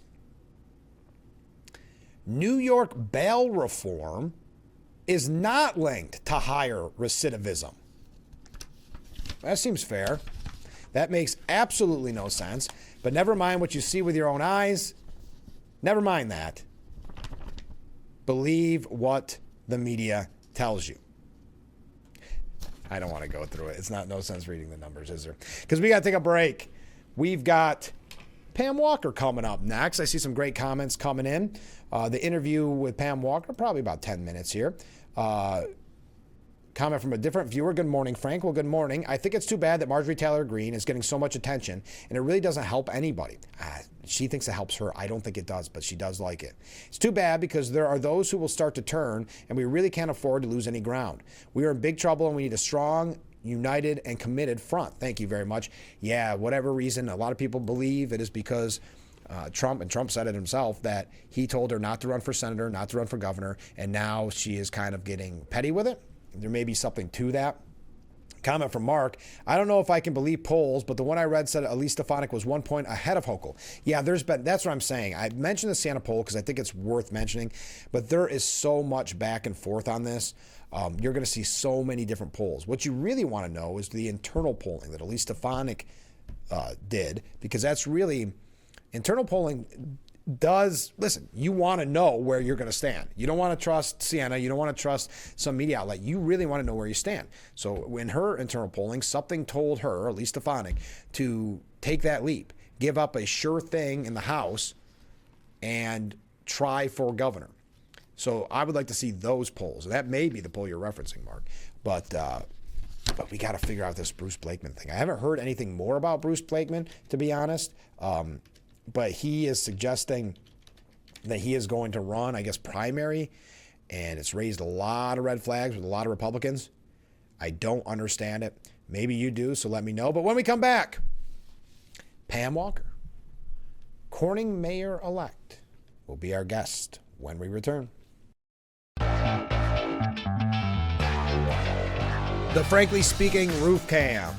New York bail reform is not linked to higher recidivism. That seems fair. That makes absolutely no sense. But never mind what you see with your own eyes. Never mind that. Believe what the media tells you. I don't want to go through it. It's no sense reading the numbers, is there? Because we got to take a break. We've got Pam Walker coming up next. I see some great comments coming in. The interview with Pam Walker, probably about 10 minutes here. Comment from a different viewer. Good morning, Frank. Well, good morning. I think it's too bad that Marjorie Taylor Greene is getting so much attention, and it really doesn't help anybody. she thinks it helps her. I don't think it does, but she does like it. It's too bad because there are those who will start to turn, and we really can't afford to lose any ground. We are in big trouble, and we need a strong, united, and committed front. Thank you very much. Yeah, whatever reason, a lot of people believe it is because Trump said it himself, that he told her not to run for senator, not to run for governor, and now she is kind of getting petty with it. There may be something to that. Comment from Mark. I don't know if I can believe polls, but the one I read said Elise Stefanik was 1 point ahead of Hochul. Yeah, that's what I'm saying. I mentioned the Santa poll because I think it's worth mentioning, but there is so much back and forth on this. You're going to see so many different polls. What you really want to know is the internal polling that Elise Stefanik did, because that's really internal polling. Listen, you want to know where you're going to stand. You don't want to trust Sienna. You don't want to trust some media outlet. You really want to know where you stand. So in her internal polling, something told her, at least Stefanik, to take that leap, give up a sure thing in the House, and try for governor. So I would like to see those polls. That may be the poll you're referencing, Mark. But we got to figure out this Bruce Blakeman thing. I haven't heard anything more about Bruce Blakeman, to be honest. But he is suggesting that he is going to run, I guess, primary, and it's raised a lot of red flags with a lot of Republicans. I don't understand it. Maybe you do, so let me know. But when we come back, Pam Walker, Corning mayor-elect, will be our guest when we return. The Frankly Speaking Roof Cam.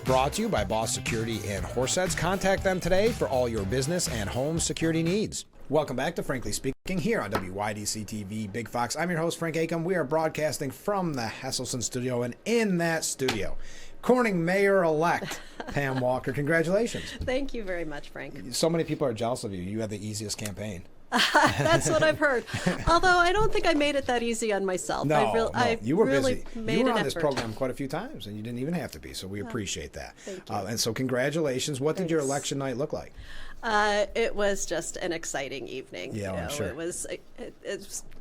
Brought to you by Boss Security in Horseheads. Contact them today for all your business and home security needs. Welcome back to Frankly Speaking here on WYDC TV Big Fox. I'm your host, Frank Acom. We are broadcasting from the Hesselson studio, and in that studio, Corning mayor-elect Pam Walker. Congratulations. Thank you very much, Frank. So many people are jealous of you. You had the easiest campaign. That's what I've heard. Although I don't think I made it that easy on myself. No, you were really busy. You were on this program quite a few times, and you didn't even have to be, so we appreciate that. Thank you. And so congratulations. What did your election night look like? It was just an exciting evening. Yeah, I'm sure. It was,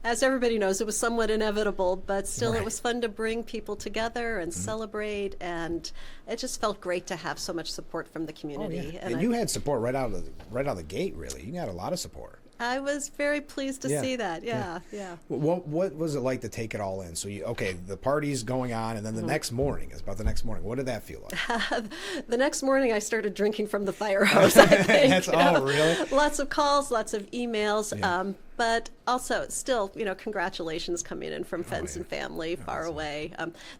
as everybody knows, it was somewhat inevitable, but still It was fun to bring people together and celebrate, and it just felt great to have so much support from the community. Oh, yeah. And you had support right out of the gate, really. You got a lot of support. I was very pleased to see that. Yeah. What was it like to take it all in? So the party's going on, and then the next morning is about the next morning. What did that feel like? The next morning, I started drinking from the fire hose. I think. Really? Lots of calls, lots of emails. Yeah. But also, still, congratulations coming in from friends and family far away.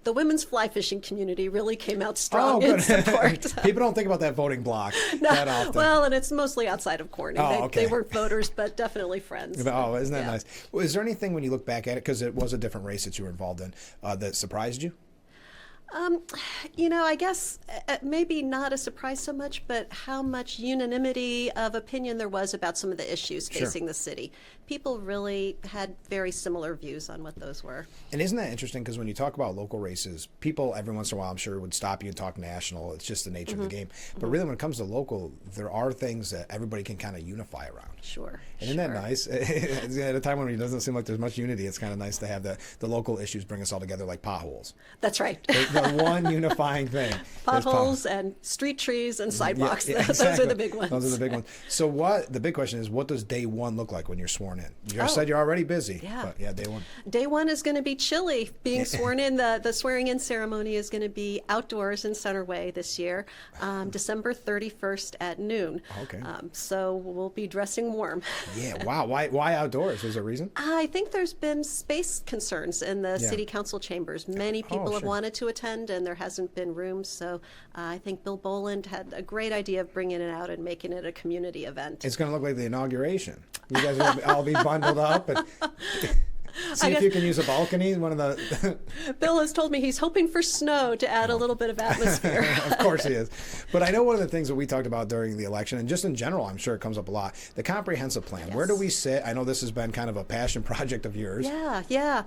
The women's fly fishing community really came out strong in support. People don't think about that voting block that often. Well, and it's mostly outside of Corning. Okay. They weren't voters, but definitely friends. Oh, isn't that nice? Well, is there anything when you look back at it, because it was a different race that you were involved in, that surprised you? I guess maybe not a surprise so much, but how much unanimity of opinion there was about some of the issues facing the city. People really had very similar views on what those were. And isn't that interesting? Because when you talk about local races, people every once in a while, I'm sure, would stop you and talk national. It's just the nature of the game. But really, when it comes to local, there are things that everybody can kind of unify around. Sure. And isn't that nice? At a time when it doesn't seem like there's much unity, it's kind of nice to have the local issues bring us all together, like potholes. That's right. The one unifying thing. Potholes and street trees and sidewalks. Yeah, exactly. Those are the big ones. Those are the big ones. So the big question is, what does day one look like when you're sworn in? You said you're already busy. Yeah. But day one. Day one is going to be chilly. Being sworn in, the swearing in ceremony is going to be outdoors in Centerway this year, December 31st at noon. Okay. So we'll be dressing warm. Yeah. Wow. Why outdoors? Is there a reason? I think there's been space concerns in the city council chambers. Many people have wanted to attend, and there hasn't been room. So I think Bill Boland had a great idea of bringing it out and making it a community event. It's going to look like the inauguration. You guys will all be bundled up and see if you can use a balcony. One of the Bill has told me he's hoping for snow to add a little bit of atmosphere. Of course he is. But I know one of the things that we talked about during the election, and just in general, I'm sure it comes up a lot, the comprehensive plan. Yes. Where do we sit? I know this has been kind of a passion project of yours. Yeah.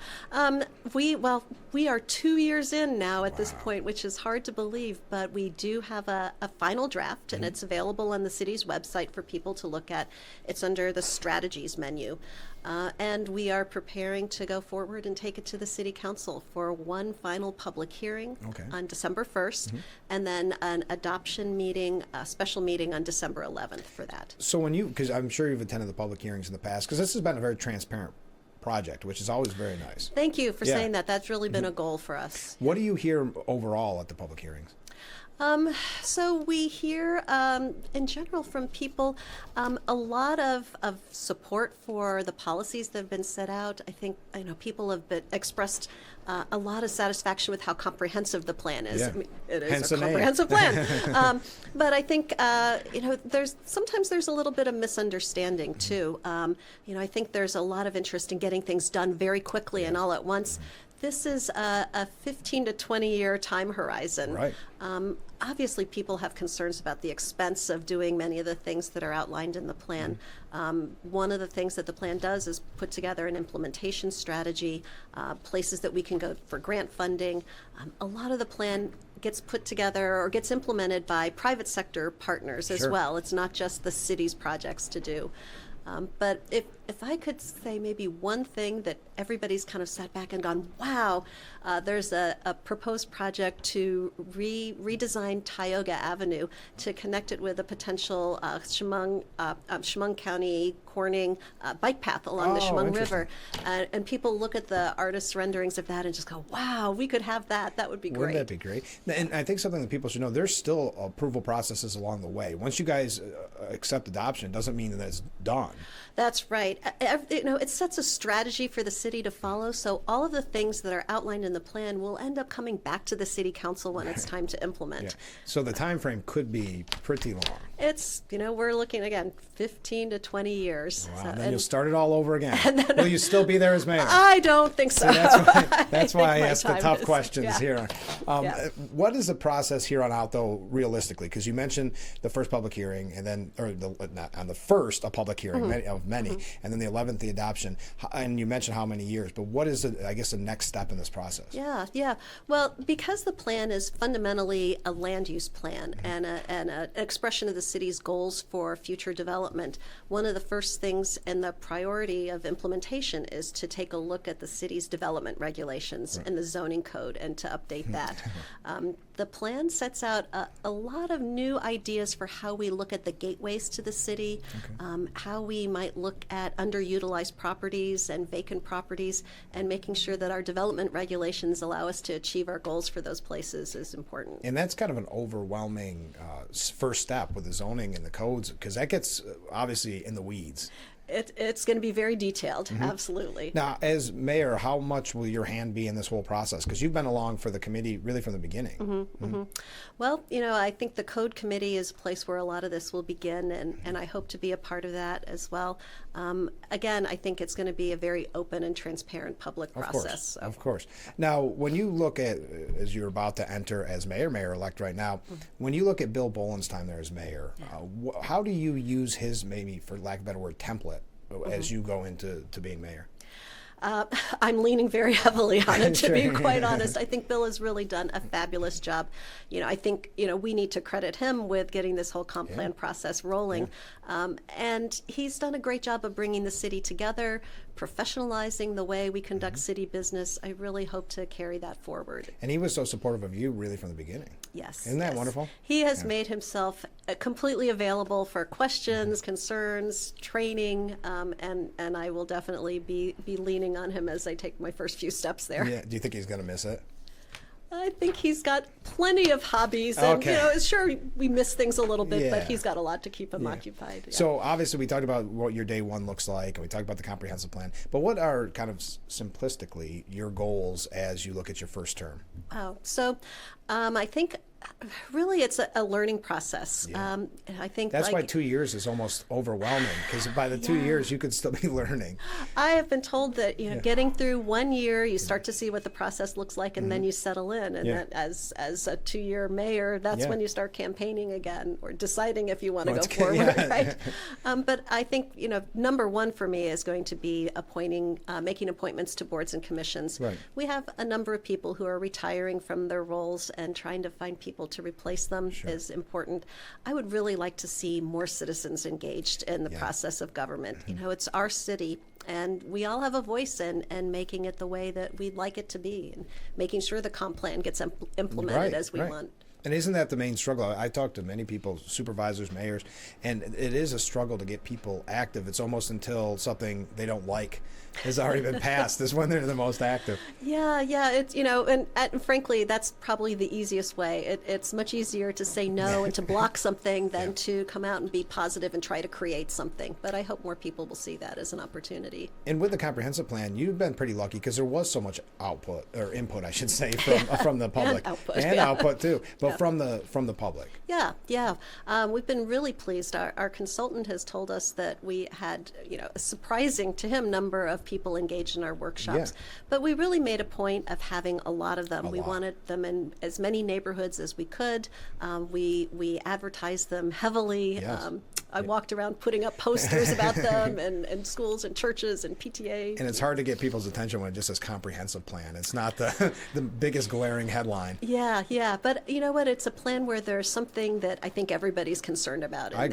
We are 2 years in now at this point, which is hard to believe, but we do have a final draft, and it's available on the city's website for people to look at. It's under the strategies menu. And we are preparing to go forward and take it to the City Council for one final public hearing on December 1st, and then an adoption meeting, a special meeting on December 11th for that. So when you, because I'm sure you've attended the public hearings in the past, because this has been a very transparent project, which is always very nice. Thank you for saying that. That's really been a goal for us. What do you hear overall at the public hearings? So we hear, in general, from people a lot of support for the policies that have been set out. I think people have expressed a lot of satisfaction with how comprehensive the plan is. Yeah. I mean, it is Hence a the name. comprehensive plan. But I think sometimes there's a little bit of misunderstanding too. I think there's a lot of interest in getting things done very quickly and all at once. This is a 15 to 20 year time horizon. Right. Obviously, people have concerns about the expense of doing many of the things that are outlined in the plan. One of the things that the plan does is put together an implementation strategy, places that we can go for grant funding. A lot of the plan gets put together or gets implemented by private sector partners as well. It's not just the city's projects to do. But if I could say maybe one thing that everybody's kind of sat back and gone, wow, there's a proposed project to redesign Tioga Avenue to connect it with a potential Chemung County Corning bike path along the Chemung River. And people look at the artist's renderings of that and just go, wow, we could have that. That would be great. Wouldn't that be great? And I think something that people should know, there's still approval processes along the way. Once you guys accept adoption, it doesn't mean that it's done. That's right. It sets a strategy for the city to follow. So all of the things that are outlined in the plan will end up coming back to the City Council when it's time to implement. Yeah. So the time frame could be pretty long. It's, we're looking, again, 15 to 20 years. Wow, So, and then you'll start it all over again. Will you still be there as mayor? I don't think so. See, that's why I ask the tough questions here. What is the process here on out, though, realistically? Because you mentioned the first public hearing, and then, on the first, a public hearing of many, and then the 11th, the adoption. And you mentioned how many years, but what is, the next step in this process? Yeah. Well, because the plan is fundamentally a land use plan and an expression of the city's goals for future development, one of the first things and the priority of implementation is to take a look at the city's development regulations and the zoning code and to update that. The plan sets out a lot of new ideas for how we look at the gateways to the city, how we might look at underutilized properties and vacant properties, and making sure that our development regulations allow us to achieve our goals for those places is important. And that's kind of an overwhelming first step with the zoning and the codes, because that gets obviously in the weeds. It's going to be very detailed, absolutely. Now, as mayor, how much will your hand be in this whole process? Because you've been along for the committee really from the beginning. Well, I think the Code Committee is a place where a lot of this will begin, and I hope to be a part of that as well. Again, I think it's going to be a very open and transparent public process. Of course. Now, when you look at, as you're about to enter as mayor-elect right now, when you look at Bill Boland's time there as mayor, how do you use his, maybe for lack of a better word, template as you go into being mayor? I'm leaning very heavily on it, to be quite honest. I think Bill has really done a fabulous job. I think, we need to credit him with getting this whole comp plan process rolling. And he's done a great job of bringing the city together, professionalizing the way we conduct city business. I really hope to carry that forward. And he was so supportive of you really from the beginning. Yes. Isn't that wonderful? He has made himself completely available for questions, concerns, training, and I will definitely be leaning on him as I take my first few steps there. Yeah. Do you think he's going to miss it? I think he's got plenty of hobbies, and sure we miss things a little bit, but he's got a lot to keep him occupied. Yeah. So obviously we talked about what your day one looks like, and we talked about the comprehensive plan. But what are kind of simplistically your goals as you look at your first term? So I think really it's a learning process. I think that's why 2 years is almost overwhelming, because by the 2 years you could still be learning. I have been told that getting through 1 year, you start to see what the process looks like, and then you settle in. And that as a 2-year mayor, that's when you start campaigning again or deciding if you want to go forward, right? But I think number one for me is going to be making appointments to boards and commissions. Right. We have a number of people who are retiring from their roles and trying to find people people to replace them is important. I would really like to see more citizens engaged in the process of government. You know, it's our city, and we all have a voice in making it the way that we'd like it to be, and making sure the comp plan gets implemented as we want. And isn't that the main struggle? I talk to many people, supervisors, mayors, and it is a struggle to get people active. It's almost until something they don't like has already been passed is when they're the most active. Yeah. It's, you know, and frankly, that's probably the easiest way. It's much easier to say no and to block something than to come out and be positive and try to create something. But I hope more people will see that as an opportunity. And with the comprehensive plan, you've been pretty lucky because there was so much input, I should say, from the public. And output too, but from the public. Yeah. We've been really pleased. Our consultant has told us that we had, you know, a surprising to him number of people engaged in our workshops. But we really made a point of having a lot of them. We wanted them in as many neighborhoods as we could. We advertised them heavily. I walked around putting up posters about them and schools and churches and PTA. And it's hard to get people's attention when it just says comprehensive plan. It's not the biggest glaring headline. Yeah. But you know what? It's a plan where there's something that I think everybody's concerned about I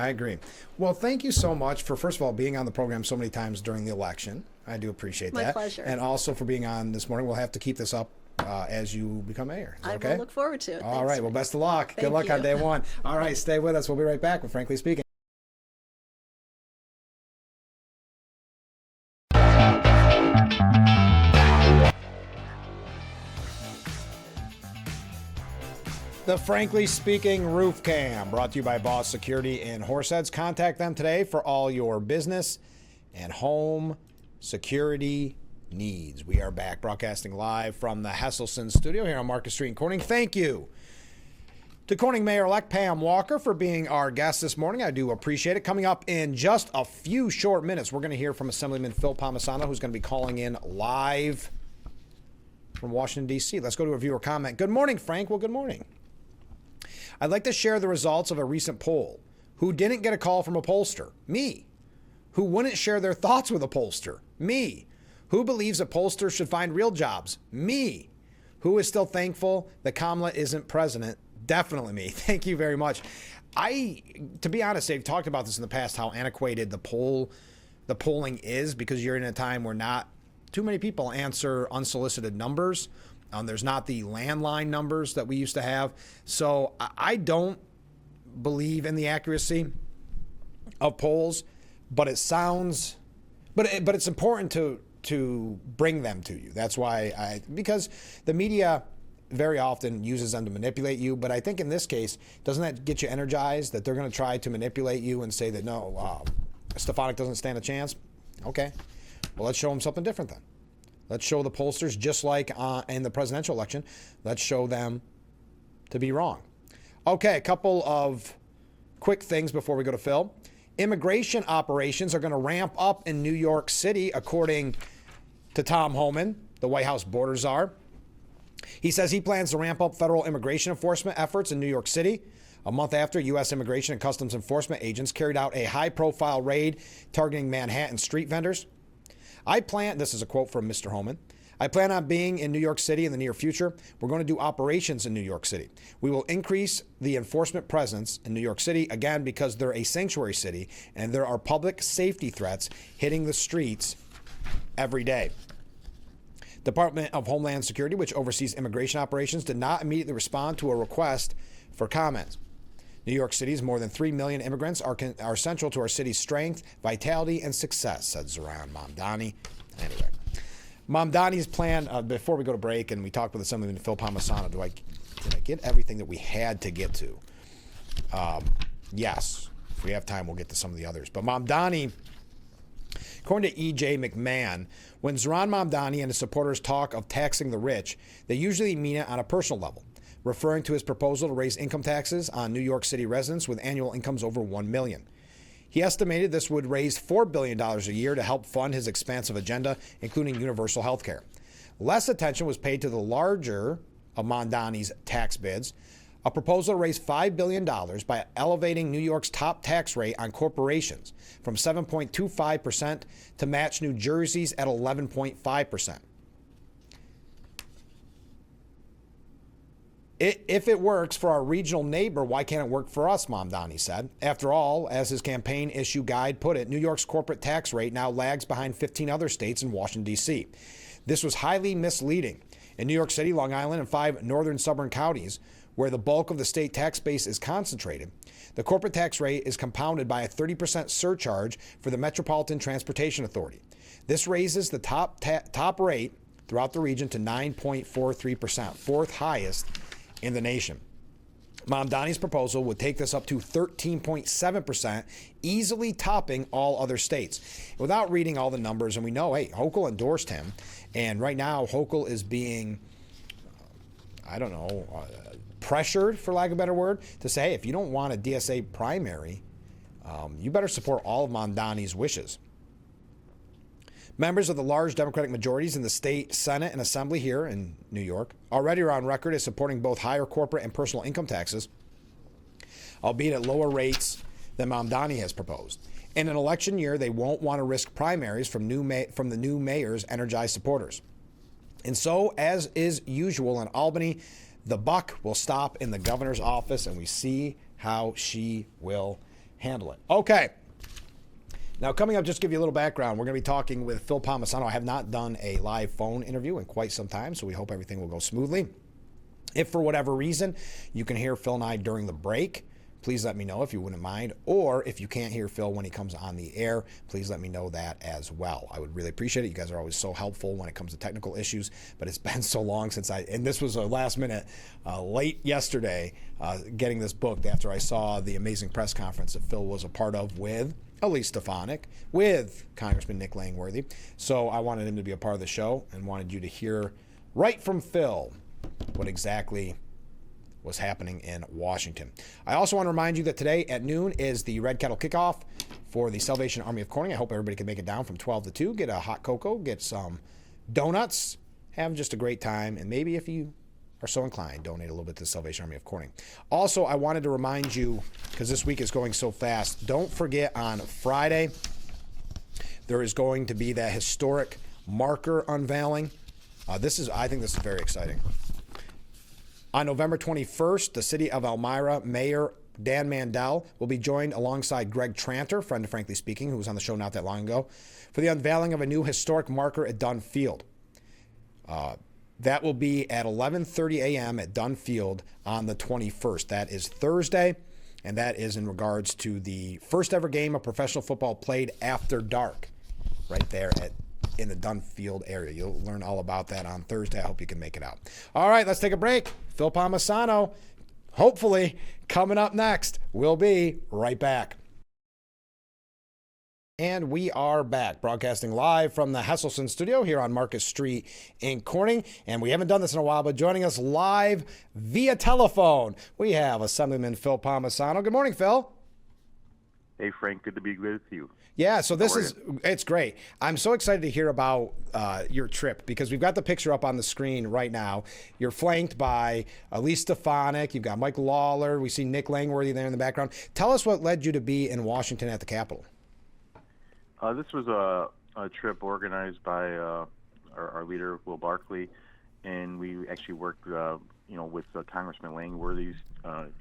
agree. Well, thank you so much for, first of all, being on the program so many times during the election. I do appreciate that. My pleasure. And also for being on this morning. We'll have to keep this up as you become mayor. I will look forward to it. All right. Well, best of luck. Good luck on day one. All right. Stay with us. We'll be right back with Frankly Speaking. The Frankly Speaking Roof Cam, brought to you by Boss Security in Horseheads. Contact them today for all your business and home security needs. We are back broadcasting live from the Hesselson studio here on Market Street in Corning. Thank you to Corning Mayor-elect Pam Walker for being our guest this morning. I do appreciate it. Coming up in just a few short minutes, we're going to hear from Assemblyman Phil Palmesano, who's going to be calling in live from Washington, D.C. Let's go to a viewer comment. Good morning, Frank. Well, good morning. I'd like to share the results of a recent poll. Who didn't get a call from a pollster? Me. Who wouldn't share their thoughts with a pollster? Me. Who believes a pollster should find real jobs? Me. Who is still thankful that Kamala isn't president? Definitely me. Thank you very much. To be honest, I've talked about this in the past, how antiquated the polling is, because you're in a time where not too many people answer unsolicited numbers. There's not the landline numbers that we used to have. So I don't believe in the accuracy of polls, but it sounds, but it's important to bring them to you. That's why because the media very often uses them to manipulate you. But I think in this case, doesn't that get you energized that they're going to try to manipulate you and say that, no, Stefanik doesn't stand a chance? Okay, well, let's show them something different then. Let's show the pollsters, just like in the presidential election, let's show them to be wrong. Okay, a couple of quick things before we go to Phil. Immigration operations are going to ramp up in New York City, according to Tom Homan, the White House border czar. He says he plans to ramp up federal immigration enforcement efforts in New York City a month after U.S. Immigration and Customs Enforcement agents carried out a high-profile raid targeting Manhattan street vendors. This is a quote from Mr. Homan, I plan on being in New York City in the near future. We're going to do operations in New York City. We will increase the enforcement presence in New York City, again, because they're a sanctuary city and there are public safety threats hitting the streets every day. Department of Homeland Security, which oversees immigration operations, did not immediately respond to a request for comments. New York City's more than 3 million immigrants are central to our city's strength, vitality, and success, said Zohran Mamdani. Anyway, Mamdani's plan, before we go to break, and we talked with Assemblyman Phil Palmesano, did I get everything that we had to get to? Yes. If we have time, we'll get to some of the others. But Mamdani, according to E.J. McMahon, when Zohran Mamdani and his supporters talk of taxing the rich, they usually mean it on a personal level, referring to his proposal to raise income taxes on New York City residents with annual incomes over $1 million. He estimated this would raise $4 billion a year to help fund his expansive agenda, including universal health care. Less attention was paid to the larger of Mamdani's tax bids, a proposal to raise $5 billion by elevating New York's top tax rate on corporations from 7.25% to match New Jersey's at 11.5%. If it works for our regional neighbor, why can't it work for us, Mamdani said. After all, as his campaign issue guide put it, New York's corporate tax rate now lags behind 15 other states and Washington, D.C. This was highly misleading. In New York City, Long Island, and 5 northern suburban counties, where the bulk of the state tax base is concentrated, the corporate tax rate is compounded by a 30% surcharge for the Metropolitan Transportation Authority. This raises the top rate throughout the region to 9.43%, fourth highest in the nation. Mamdani's proposal would take this up to 13.7%, easily topping all other states. Without reading all the numbers, and we know, hey, Hochul endorsed him, and right now Hochul is being, pressured, for lack of a better word, to say, hey, if you don't want a DSA primary, you better support all of Mamdani's wishes. Members of the large Democratic majorities in the state Senate and Assembly here in New York already are on record as supporting both higher corporate and personal income taxes, albeit at lower rates than Mamdani has proposed. In an election year, they won't want to risk primaries from the new mayor's energized supporters. And so, as is usual in Albany, the buck will stop in the governor's office, and we see how she will handle it. Okay. Now, coming up, just to give you a little background, we're going to be talking with Phil Palmesano. I have not done a live phone interview in quite some time, so we hope everything will go smoothly. If for whatever reason you can hear Phil and I during the break, please let me know if you wouldn't mind. Or if you can't hear Phil when he comes on the air, please let me know that as well. I would really appreciate it. You guys are always so helpful when it comes to technical issues, but it's been so long since and this was a last minute, late yesterday, getting this booked after I saw the amazing press conference that Phil was a part of with Elise Stefanik, with Congressman Nick Langworthy. So I wanted him to be a part of the show and wanted you to hear right from Phil what exactly was happening in Washington. I also want to remind you that today at noon is the Red Kettle Kickoff for the Salvation Army of Corning. I hope everybody can make it down from 12 to 2. Get a hot cocoa, get some donuts, have just a great time, and maybe if you are so inclined, donate a little bit to the Salvation Army of Corning. Also, I wanted to remind you, because this week is going so fast, don't forget on Friday, there is going to be that historic marker unveiling. I think this is very exciting. On November 21st, the city of Elmira Mayor Dan Mandel will be joined alongside Greg Tranter, friend of Frankly Speaking, who was on the show not that long ago, for the unveiling of a new historic marker at Dunn Field. That will be at 11:30 a.m. at Dunn Field on the 21st. That is Thursday, and that is in regards to the first ever game of professional football played after dark, right there in the Dunn Field area. You'll learn all about that on Thursday. I hope you can make it out. All right, let's take a break. Phil Palmesano, hopefully, coming up next. We'll be right back. And we are back, broadcasting live from the Hesselson studio here on Market Street in Corning. And we haven't done this in a while, but joining us live via telephone, we have Assemblyman Phil Palmesano. Good morning, Phil. Hey, Frank. Good to be with you. Yeah, so it's great. I'm so excited to hear about your trip because we've got the picture up on the screen right now. You're flanked by Elise Stefanik. You've got Mike Lawler. We see Nick Langworthy there in the background. Tell us what led you to be in Washington at the Capitol. This was a trip organized by our leader, Will Barkley, and we actually worked with Congressman Langworthy's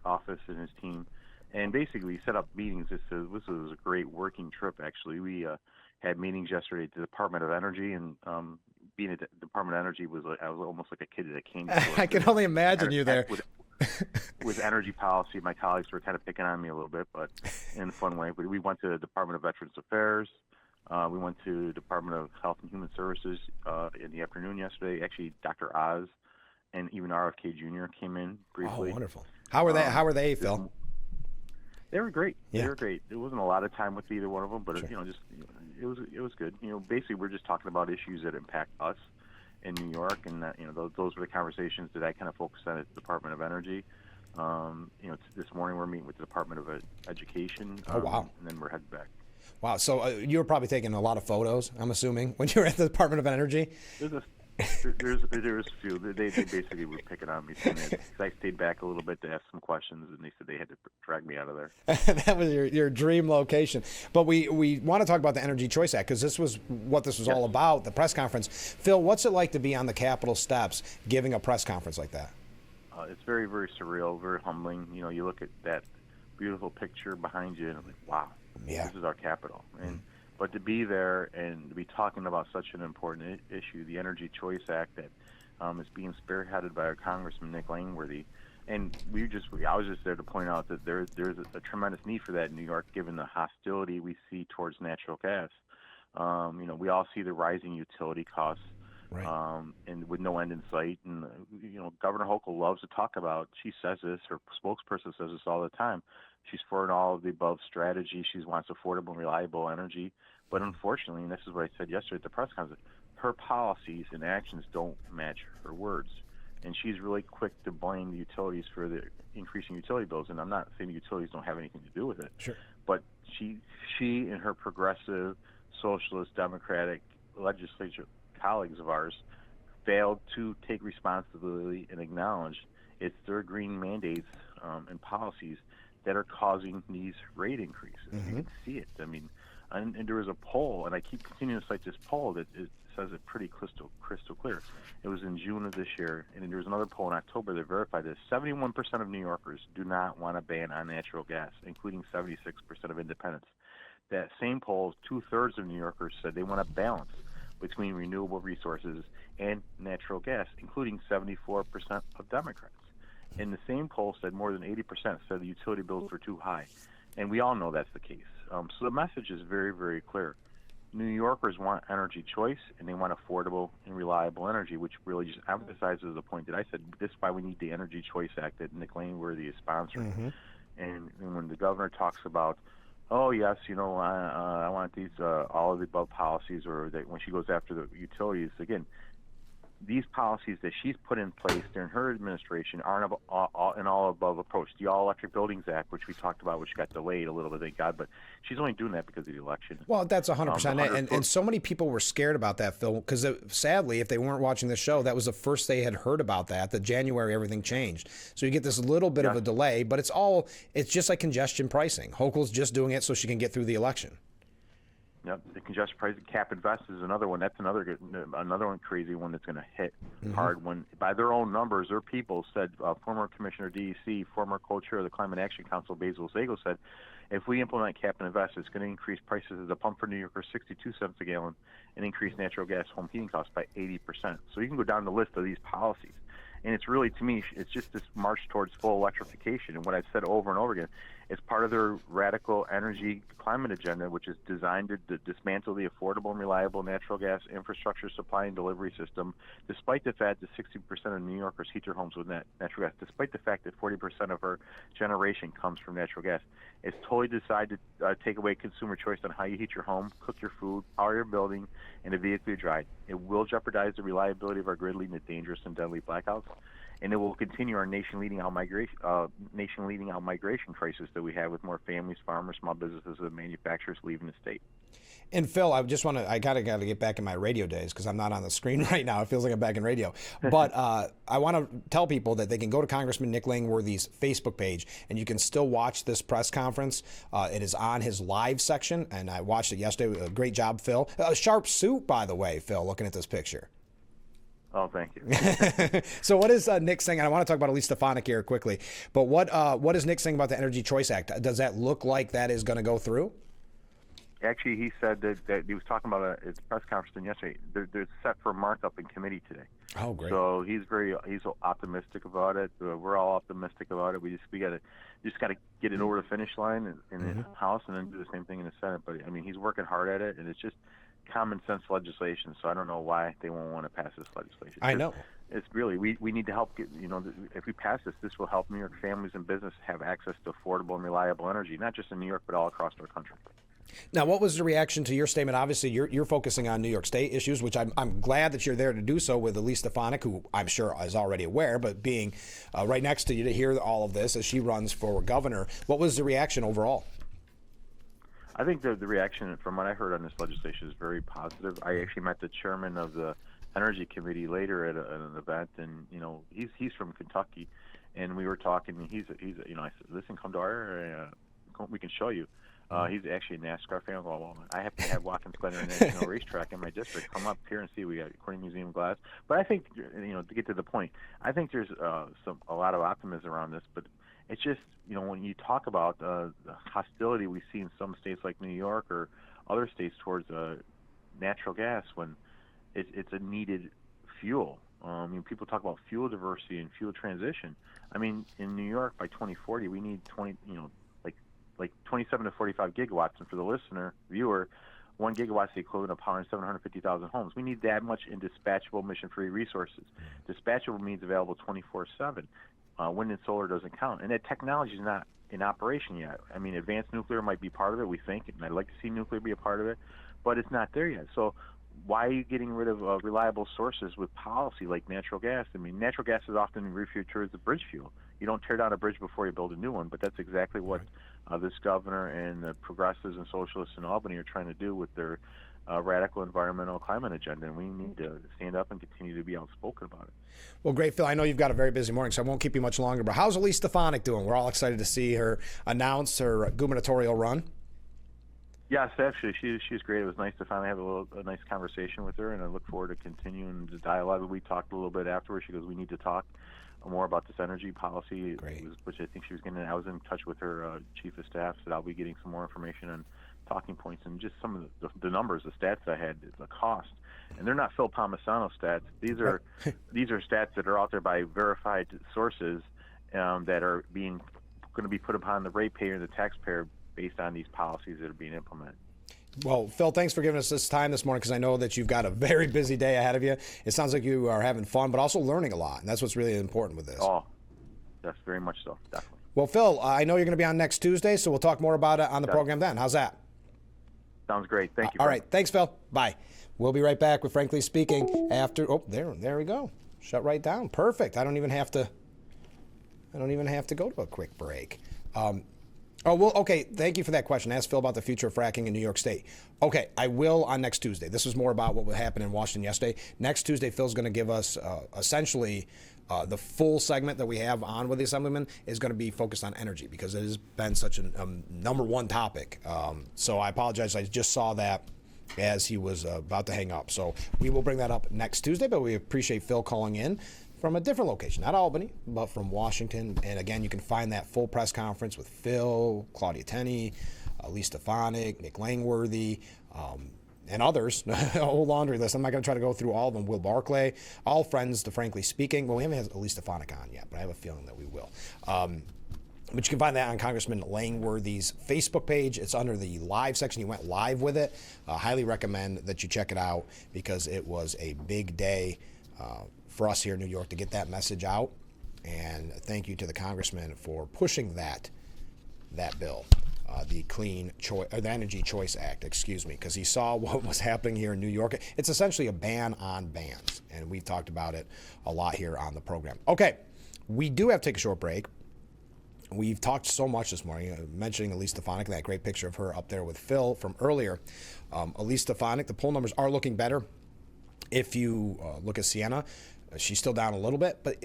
office and his team. And basically set up meetings. This was a great working trip, actually. We had meetings yesterday at the Department of Energy, and being at the Department of Energy I was almost like a kid at a candy store. I can only imagine you there. With energy policy, my colleagues were kind of picking on me a little bit, but in a fun way. But we went to the Department of Veterans Affairs. We went to the Department of Health and Human Services in the afternoon yesterday. Actually, Dr. Oz and even RFK Jr. came in briefly. Oh, wonderful. How were they, Phil? They were great. Yeah. They were great. There wasn't a lot of time with either one of them, but Sure. it was good. Basically we're just talking about issues that impact us in New York, and those were the conversations that I kind of focused on at the Department of Energy. This morning we're meeting with the Department of Education. Oh, wow. And then we're heading back. Wow. So you were probably taking a lot of photos, I'm assuming, when you were at the Department of Energy. There's a few. They basically were picking on me. I stayed back a little bit to ask some questions, and they said they had to drag me out of there. That was your dream location. But we want to talk about the Energy Choice Act because this was what this was all about, the press conference. Phil, what's it like to be on the Capitol steps giving a press conference like that? it's very, very surreal, very humbling. You know, you look at that beautiful picture behind you, and I'm like, wow, Yeah. this is our capital. And but to be there and to be talking about such an important issue, the Energy Choice Act that is being spearheaded by our Congressman Nick Langworthy, and I was just there to point out that there's a tremendous need for that in New York, given the hostility we see towards natural gas. You know, we all see the rising utility costs, Right. and with no end in sight. And you know, Governor Hochul loves to talk about. She says this. Her spokesperson says this all the time. She's for an all of the above strategy. She wants affordable and reliable energy. But unfortunately, and this is what I said yesterday at the press conference, her policies and actions don't match her words. And she's really quick to blame the utilities for the increasing utility bills. And I'm not saying the utilities don't have anything to do with it. Sure. But she and her progressive, socialist, democratic legislature colleagues of ours failed to take responsibility and acknowledge it's their green mandates and policies that are causing these rate increases. You can see it. I mean, and there was a poll, and I keep continuing to cite this poll that it says it pretty crystal clear. It was in June of this year, and there was another poll in October that verified this. 71% of New Yorkers do not want a ban on natural gas, including 76% of independents. That same poll, 2/3 of New Yorkers said they want a balance between renewable resources and natural gas, including 74% of Democrats. And the same poll said more than 80% said the utility bills were too high. And we all know that's the case. So the message is very, very clear. New Yorkers want energy choice, and they want affordable and reliable energy, which really just emphasizes the point that I said. This is why we need the Energy Choice Act that Nick Langworthy is sponsoring. And when the governor talks about, oh yes, you know, I want these all of the above policies, or that when she goes after the utilities again, these policies that she's put in place during her administration aren't an all-above approach. The All-Electric Buildings Act, which we talked about, which got delayed a little bit, thank God, but she's only doing that because of the election. Well, that's 100%. And so many people were scared about that, Phil, because sadly, if they weren't watching the show, that was the first they had heard about that January everything changed. So you get this little bit of a delay, but it's just like congestion pricing. Hochul's just doing it so she can get through the election. Yep, the congestion pricing cap invest is another one. That's another one crazy one that's going to hit hard. When by their own numbers, their people said, former Commissioner DEC, former co-chair of the Climate Action Council, Basil Zago, said, if we implement cap and invest, it's going to increase prices at the pump for New Yorkers 62 cents a gallon and increase natural gas home heating costs by 80%. So you can go down the list of these policies. And it's really, to me, it's just this march towards full electrification. And what I've said over and over again, it's part of their radical energy climate agenda, which is designed to dismantle the affordable and reliable natural gas infrastructure supply and delivery system, despite the fact that 60% of New Yorkers heat their homes with natural gas, despite the fact that 40% of our generation comes from natural gas. It's totally decided to take away consumer choice on how you heat your home, cook your food, power your building, and the vehicle you drive. It will jeopardize the reliability of our grid, leading to dangerous and deadly blackouts. And it will continue our nation-leading out migration crisis that we have with more families, farmers, small businesses, and manufacturers leaving the state. And Phil, I gotta get back in my radio days because I'm not on the screen right now. It feels like I'm back in radio. But I want to tell people that they can go to Congressman Nick Langworthy's Facebook page, and you can still watch this press conference. It is on his live section, and I watched it yesterday. Great job, Phil. A sharp suit, by the way, Phil, looking at this picture. Oh, thank you. So what is Nick saying? And I want to talk about Elise Stefanik here quickly. But what is Nick saying about the Energy Choice Act? Does that look like that is going to go through? Actually, he said that he was talking about it at the press conference yesterday. They're set for markup in committee today. Oh, great. So he's optimistic about it. We're all optimistic about it. We just got to get it over the finish line in the House and then do the same thing in the Senate. But I mean, he's working hard at it, and it's just common sense legislation. So I don't know why they won't want to pass this legislation. I know. It's really, we need to help get, if we pass this will help New York families and business have access to affordable and reliable energy, not just in New York, but all across our country. Now, what was the reaction to your statement? Obviously, you're focusing on New York State issues, which I'm glad that you're there to do so with Elise Stefanik, who I'm sure is already aware, but being right next to you to hear all of this as she runs for governor, what was the reaction overall? I think the reaction from what I heard on this legislation is very positive. I actually met the chairman of the Energy Committee later at an event, and he's from Kentucky, and we were talking. And I said, listen, come to our area, we can show you. He's actually a NASCAR fan. Well, I happen to have Watkins Glen International Racetrack in my district. Come up here and see. We got Aquarium Museum of Glass. But I think, to get to the point, I think there's a lot of optimism around this. But it's just, when you talk about the hostility we see in some states like New York or other states towards natural gas, when it's a needed fuel. People talk about fuel diversity and fuel transition. I mean, in New York by 2040, we need 27 to 45 gigawatts, and for the viewer, 1 gigawatt is the equivalent of powering 750,000 homes. We need that much in dispatchable, mission-free resources. Dispatchable means available 24/7. Wind and solar doesn't count, and that technology is not in operation yet. I mean, advanced nuclear might be part of it, we think, and I'd like to see nuclear be a part of it, but it's not there yet. So why are you getting rid of reliable sources with policy like natural gas? I mean, natural gas is often referred to as the bridge fuel. You don't tear down a bridge before you build a new one, but that's exactly what this governor and the progressives and socialists in Albany are trying to do with their radical environmental climate agenda, and we need to stand up and continue to be outspoken about it. Well, great, Phil. I know you've got a very busy morning, so I won't keep you much longer, but how's Elise Stefanik doing? We're all excited to see her announce her gubernatorial run. Yes, actually, she's great. It was nice to finally have a nice conversation with her, and I look forward to continuing the dialogue. We talked a little bit afterwards. She goes, we need to talk more about this energy policy, which I think she was getting. I was in touch with her chief of staff, so I'll be getting some more information on talking points and just some of the numbers, the stats I had, the cost. And they're not Phil Palmesano stats. These are stats that are out there by verified sources that are going to be put upon the ratepayer and the taxpayer based on these policies that are being implemented. Well, Phil, thanks for giving us this time this morning, because I know that you've got a very busy day ahead of you. It sounds like you are having fun, but also learning a lot, and that's what's really important with this. Oh, that's very much so, definitely. Well, Phil, I know you're going to be on next Tuesday, so we'll talk more about it on the program then. How's that? Sounds great. Thank you. All right. Thanks, Phil. Bye. We'll be right back with Frankly Speaking after. Oh, there we go. Shut right down. Perfect. I don't even have to go to a quick break. Okay. Thank you for that question. Ask Phil about the future of fracking in New York State. Okay, I will on next Tuesday. This was more about what would happen in Washington yesterday. Next Tuesday, Phil's going to give us essentially the full segment that we have on with the Assemblyman is going to be focused on energy, because it has been such a number one topic. So I apologize. I just saw that as he was about to hang up. So we will bring that up next Tuesday, but we appreciate Phil calling in from a different location, not Albany, but from Washington. And again, you can find that full press conference with Phil, Claudia Tenney, Elise Stefanik, Nick Langworthy, and others, a whole laundry list. I'm not going to try to go through all of them. Will Barclay, all friends to Frankly Speaking. Well, we haven't had Elise Stefanik on yet, but I have a feeling that we will. But you can find that on Congressman Langworthy's Facebook page. It's under the live section. He went live with it. Highly recommend that you check it out, because it was a big day for us here in New York to get that message out. And thank you to the congressman for pushing that bill, the the Energy Choice Act, because he saw what was happening here in New York. It's essentially a ban on bans, and we've talked about it a lot here on the program. Okay, we do have to take a short break. We've talked so much this morning, mentioning Elise Stefanik, that great picture of her up there with Phil from earlier. Elise Stefanik, the poll numbers are looking better. If you look at Siena, she's still down a little bit, but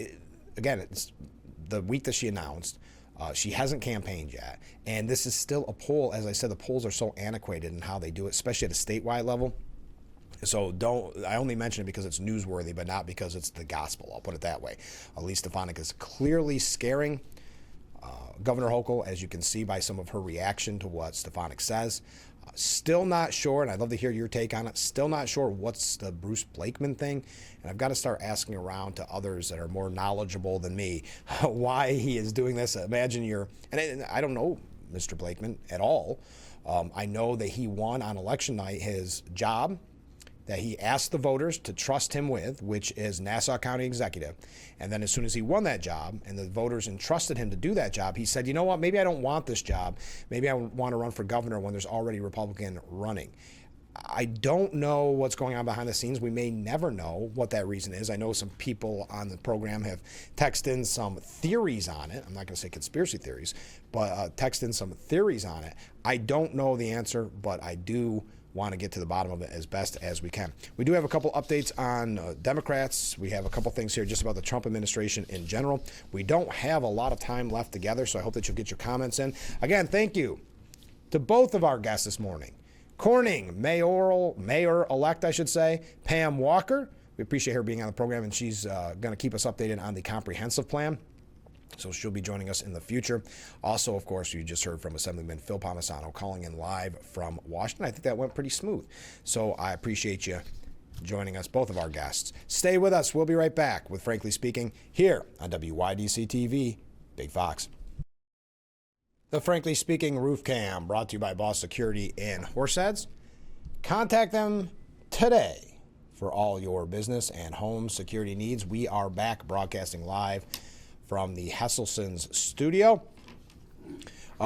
again, it's the week that she announced. She hasn't campaigned yet, and this is still a poll. As I said, the polls are so antiquated in how they do it, especially at a statewide level. So I only mention it because it's newsworthy, but not because it's the gospel. I'll put it that way. Elise Stefanik is clearly scaring Governor Hochul, as you can see by some of her reaction to what Stefanik says. Still not sure, and I'd love to hear your take on it, still not sure what's the Bruce Blakeman thing. And I've got to start asking around to others that are more knowledgeable than me why he is doing this. Imagine and I don't know Mr. Blakeman at all. I know that he won on election night his job that he asked the voters to trust him with, which is Nassau County Executive. And then as soon as he won that job and the voters entrusted him to do that job, he said, you know what, maybe I don't want this job. Maybe I want to run for governor when there's already a Republican running. I don't know what's going on behind the scenes. We may never know what that reason is. I know some people on the program have texted in some theories on it. I'm not going to say conspiracy theories, but text in some theories on it. I don't know the answer, but I do want to get to the bottom of it as best as we can. We do have a couple updates on Democrats. We have a couple things here just about the Trump administration in general. We don't have a lot of time left together, so I hope that you'll get your comments in. Again, thank you to both of our guests this morning. Corning Mayor-elect, I should say, Pam Walker. We appreciate her being on the program, and she's going to keep us updated on the comprehensive plan. So she'll be joining us in the future. Also, of course, you just heard from Assemblyman Phil Palmesano calling in live from Washington. I think that went pretty smooth. So I appreciate you joining us, both of our guests. Stay with us. We'll be right back with Frankly Speaking here on WYDC TV, Big Fox. The Frankly Speaking Roof Cam brought to you by Boss Security in Horseheads. Contact them today for all your business and home security needs. We are back broadcasting live from the Hesselson's studio.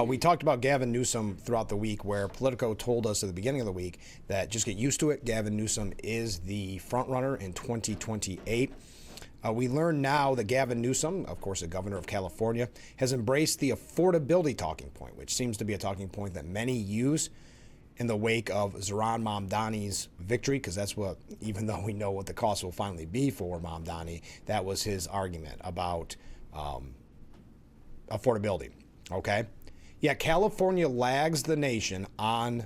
We talked about Gavin Newsom throughout the week, where Politico told us at the beginning of the week that just get used to it. Gavin Newsom is the front runner in 2028. We learn now that Gavin Newsom, of course, the governor of California, has embraced the affordability talking point, which seems to be a talking point that many use in the wake of Zohran Mamdani's victory, because that's what, even though we know what the cost will finally be for Mamdani, that was his argument about affordability, okay? Yet California lags the nation on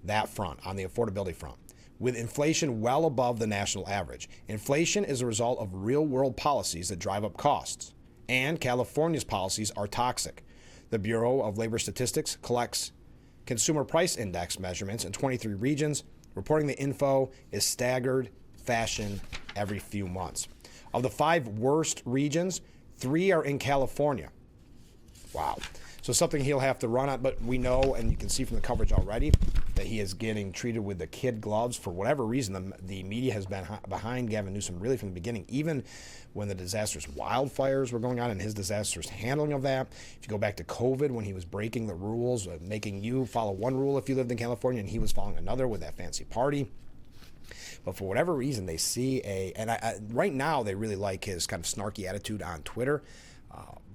that front, on the affordability front, with inflation well above the national average. Inflation is a result of real-world policies that drive up costs, and California's policies are toxic. The Bureau of Labor Statistics collects consumer price index measurements in 23 regions. Reporting the info is staggered fashion every few months. Of the 5 worst regions, 3 are in California. Wow. So something he'll have to run on, but we know, and you can see from the coverage already, that he is getting treated with the kid gloves. For whatever reason, the media has been behind Gavin Newsom really from the beginning, even when the disastrous wildfires were going on and his disastrous handling of that. If you go back to COVID, when he was breaking the rules, making you follow one rule if you lived in California, and he was following another with that fancy party. But for whatever reason, they see right now they really like his kind of snarky attitude on Twitter.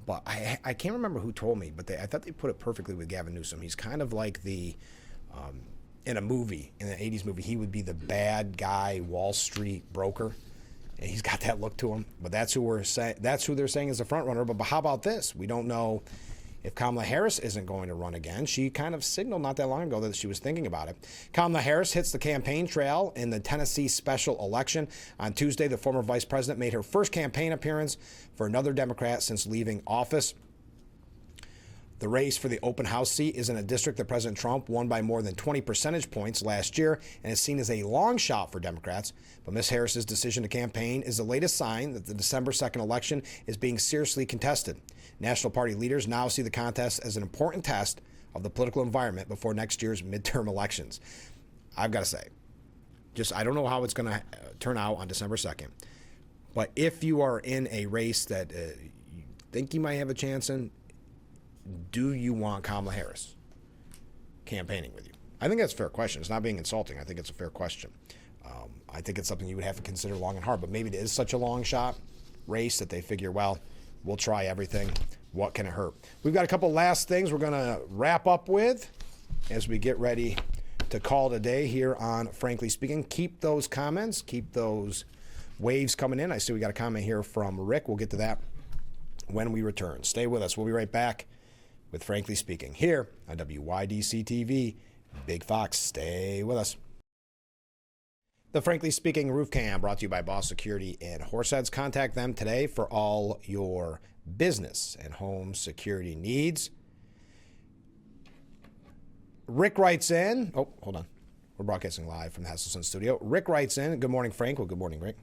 But I can't remember who told me, but I thought they put it perfectly with Gavin Newsom. He's kind of like in an 80s movie, he would be the bad guy Wall Street broker. And he's got that look to him. But that's who they're saying is the front runner. But how about this? We don't know if Kamala Harris isn't going to run again. She kind of signaled not that long ago that she was thinking about it. Kamala Harris hits the campaign trail in the Tennessee special election. On Tuesday, the former vice president made her first campaign appearance for another Democrat since leaving office. The race for the open house seat is in a district that President Trump won by more than 20 percentage points last year and is seen as a long shot for Democrats. But Ms. Harris's decision to campaign is the latest sign that the December 2nd election is being seriously contested. National party leaders now see the contest as an important test of the political environment before next year's midterm elections. I've got to say, I don't know how it's going to turn out on December 2nd. But if you are in a race that you think you might have a chance in, do you want Kamala Harris campaigning with you? I think that's a fair question. It's not being insulting. I think it's a fair question. I think it's something you would have to consider long and hard. But maybe it is such a long shot race that they figure, well, we'll try everything. What can it hurt? We've got a couple last things we're going to wrap up with as we get ready to call today here on Frankly Speaking. Keep those comments. Keep those waves coming in. I see we got a comment here from Rick. We'll get to that when we return. Stay with us. We'll be right back with Frankly Speaking here on WYDC TV. Big Fox, stay with us. The Frankly Speaking Roof Cam brought to you by Boss Security in Horseheads. Contact them today for all your business and home security needs. Rick writes in. Oh, hold on. We're broadcasting live from the Hesselson studio. Rick writes in. Good morning, Frank. Well, good morning, Rick.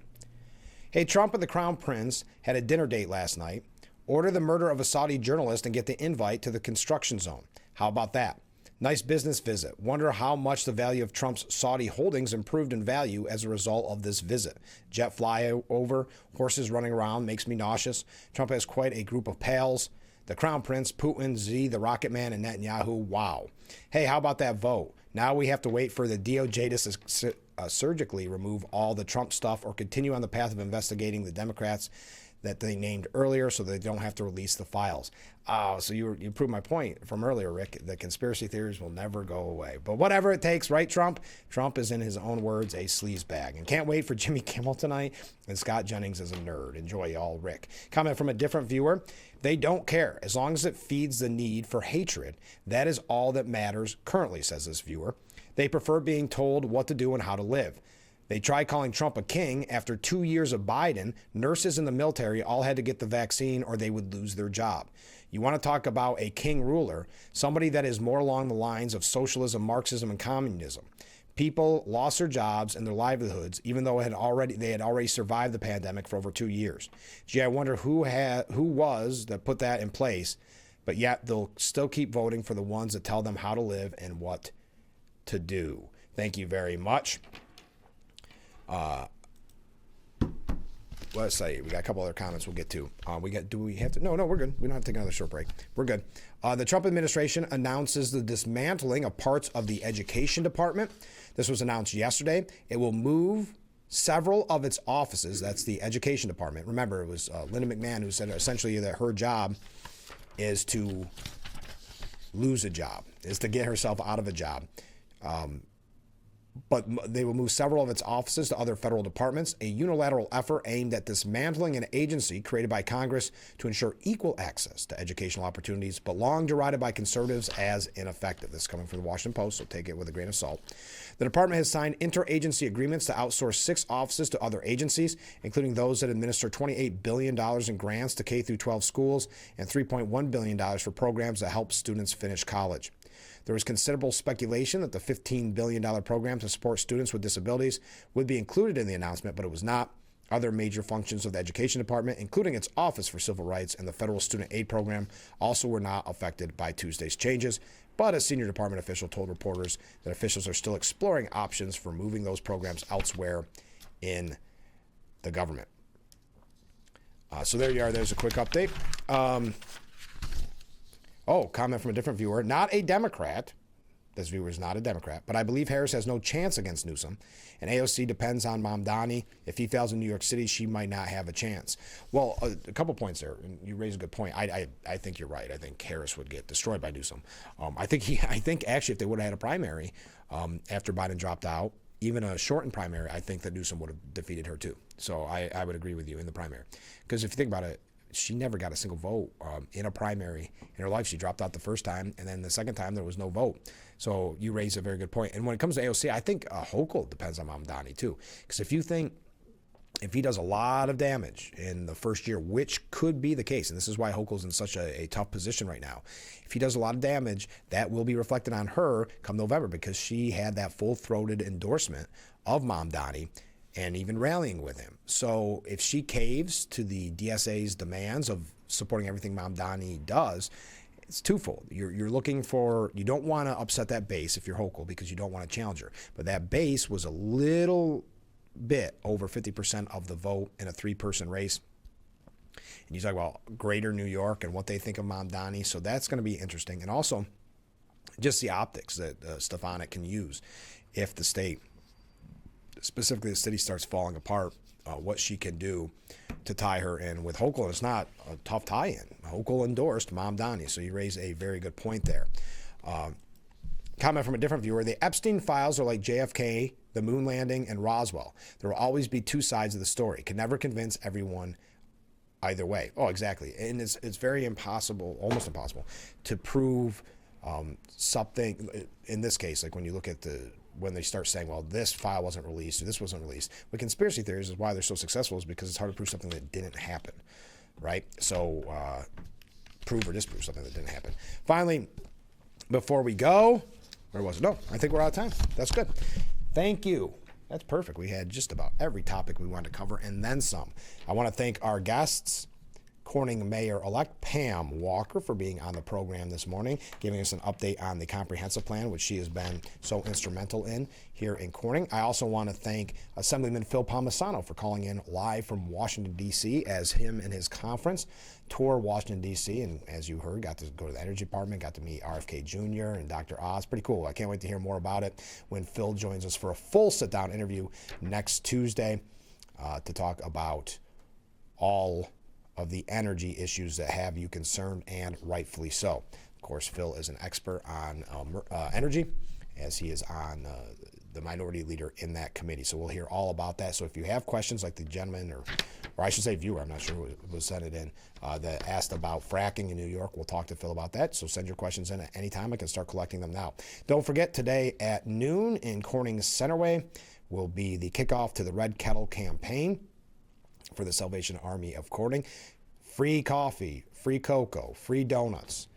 Hey, Trump and the Crown Prince had a dinner date last night. Order the murder of a Saudi journalist and get the invite to the construction zone. How about that? Nice business visit. Wonder how much the value of Trump's Saudi holdings improved in value as a result of this visit. Jet flyover, horses running around, makes me nauseous. Trump has quite a group of pals. The Crown Prince, Putin, Z, the Rocket Man, and Netanyahu. Wow. Hey, how about that vote? Now we have to wait for the DOJ to surgically remove all the Trump stuff or continue on the path of investigating the Democrats that they named earlier so they don't have to release the files. So you proved my point from earlier, Rick, that conspiracy theories will never go away. But whatever it takes, right, Trump? Trump is, in his own words, a sleazebag. And can't wait for Jimmy Kimmel tonight. And Scott Jennings is a nerd. Enjoy, y'all, Rick. Comment from a different viewer. They don't care. As long as it feeds the need for hatred, that is all that matters currently, says this viewer. They prefer being told what to do and how to live. They tried calling Trump a king. After 2 years of Biden, nurses in the military all had to get the vaccine or they would lose their job. You want to talk about a king ruler, somebody that is more along the lines of socialism, Marxism, and communism. People lost their jobs and their livelihoods, even though they had already survived the pandemic for over 2 years. Gee, I wonder who was that put that in place, but yet they'll still keep voting for the ones that tell them how to live and what to do. Thank you very much. Let's say we got a couple other comments we'll get to. Do we have to? No, we're good. We don't have to take another short break. We're good. The Trump administration announces the dismantling of parts of the education department. This was announced yesterday. It will move several of its offices. That's the education department. Remember, it was Linda McMahon who said essentially that her job is to lose a job, is to get herself out of a job. But they will move several of its offices to other federal departments, a unilateral effort aimed at dismantling an agency created by Congress to ensure equal access to educational opportunities, but long derided by conservatives as ineffective. This is coming from the Washington Post, so take it with a grain of salt. The department has signed interagency agreements to outsource 6 offices to other agencies, including those that administer $28 billion in grants to K-12 schools and $3.1 billion for programs that help students finish college. There was considerable speculation that the $15 billion program to support students with disabilities would be included in the announcement, but it was not. Other major functions of the Education Department, including its Office for Civil Rights and the Federal Student Aid Program, also were not affected by Tuesday's changes. But a senior department official told reporters that officials are still exploring options for moving those programs elsewhere in the government. So there you are. There's a quick update. Comment from a different viewer. Not a Democrat. This viewer is not a Democrat, but I believe Harris has no chance against Newsom. And AOC depends on Mamdani. If he fails in New York City, she might not have a chance. Well, a couple points there. And you raise a good point. I think you're right. I think Harris would get destroyed by Newsom. I think actually if they would have had a primary after Biden dropped out, even a shortened primary, I think that Newsom would have defeated her too. So I would agree with you in the primary. Because if you think about it, she never got a single vote in a primary in her life. She dropped out the first time, and then the second time there was no vote. So you raise a very good point. And when it comes to AOC, I think Hochul depends on Mamdani too. Because if he does a lot of damage in the first year, which could be the case, and this is why Hochul's in such a tough position right now. If he does a lot of damage, that will be reflected on her come November because she had that full-throated endorsement of Mamdani and even rallying with him. So if she caves to the DSA's demands of supporting everything Mamdani does, it's twofold. You're looking for, you don't want to upset that base if you're Hochul because you don't want to challenge her. But that base was a little bit over 50% of the vote in a 3-person race. And you talk about greater New York and what they think of Mamdani. So that's going to be interesting. And also just the optics that Stefanik can use if the state, specifically the city, starts falling apart, what she can do to tie her in with Hochul. And it's not a tough tie-in. Hochul endorsed Mamdani, so you raise a very good point there. Comment from a different viewer. The Epstein files are like JFK, the moon landing, and Roswell. There will always be 2 sides of the story. Can never convince everyone either way. Oh, exactly. And it's very impossible, almost impossible, to prove something. In this case, like when you look at when they start saying, well, this file wasn't released or this wasn't released. With conspiracy theories is why they're so successful is because it's hard to prove something that didn't happen, right? So prove or disprove something that didn't happen. Finally, before we go, where was it? No, I think we're out of time. That's good. Thank you. That's perfect. We had just about every topic we wanted to cover and then some. I want to thank our guests, Corning Mayor-elect Pam Walker, for being on the program this morning, giving us an update on the comprehensive plan, which she has been so instrumental in here in Corning. I also want to thank Assemblyman Phil Palmesano for calling in live from Washington, D.C. as him and his conference tour Washington, D.C. And as you heard, got to go to the Energy Department, got to meet RFK Jr. and Dr. Oz. Pretty cool. I can't wait to hear more about it when Phil joins us for a full sit-down interview next Tuesday to talk about all of the energy issues that have you concerned, and rightfully so. Of course, Phil is an expert on energy, as he is on the minority leader in that committee. So we'll hear all about that. So if you have questions like the gentleman, or I should say viewer, I'm not sure who was sent it in, that asked about fracking in New York, we'll talk to Phil about that. So send your questions in at any time. I can start collecting them now. Don't forget, today at noon in Corning Centerway will be the kickoff to the Red Kettle campaign for the Salvation Army of Corning. Free coffee, free cocoa, free donuts.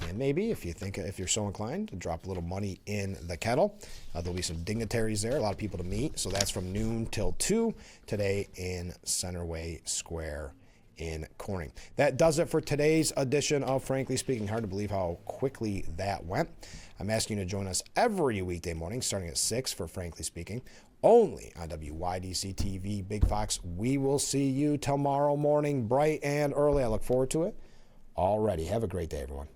And maybe, if you're so inclined, to drop a little money in the kettle. There'll be some dignitaries there, a lot of people to meet. So that's from noon till 2 today in Centerway Square in Corning. That does it for today's edition of Frankly Speaking. Hard to believe how quickly that went. I'm asking you to join us every weekday morning starting at 6 for Frankly Speaking, only on WYDC TV Big Fox. We will see you tomorrow morning bright and early. I look forward to it already. Have a great day, everyone.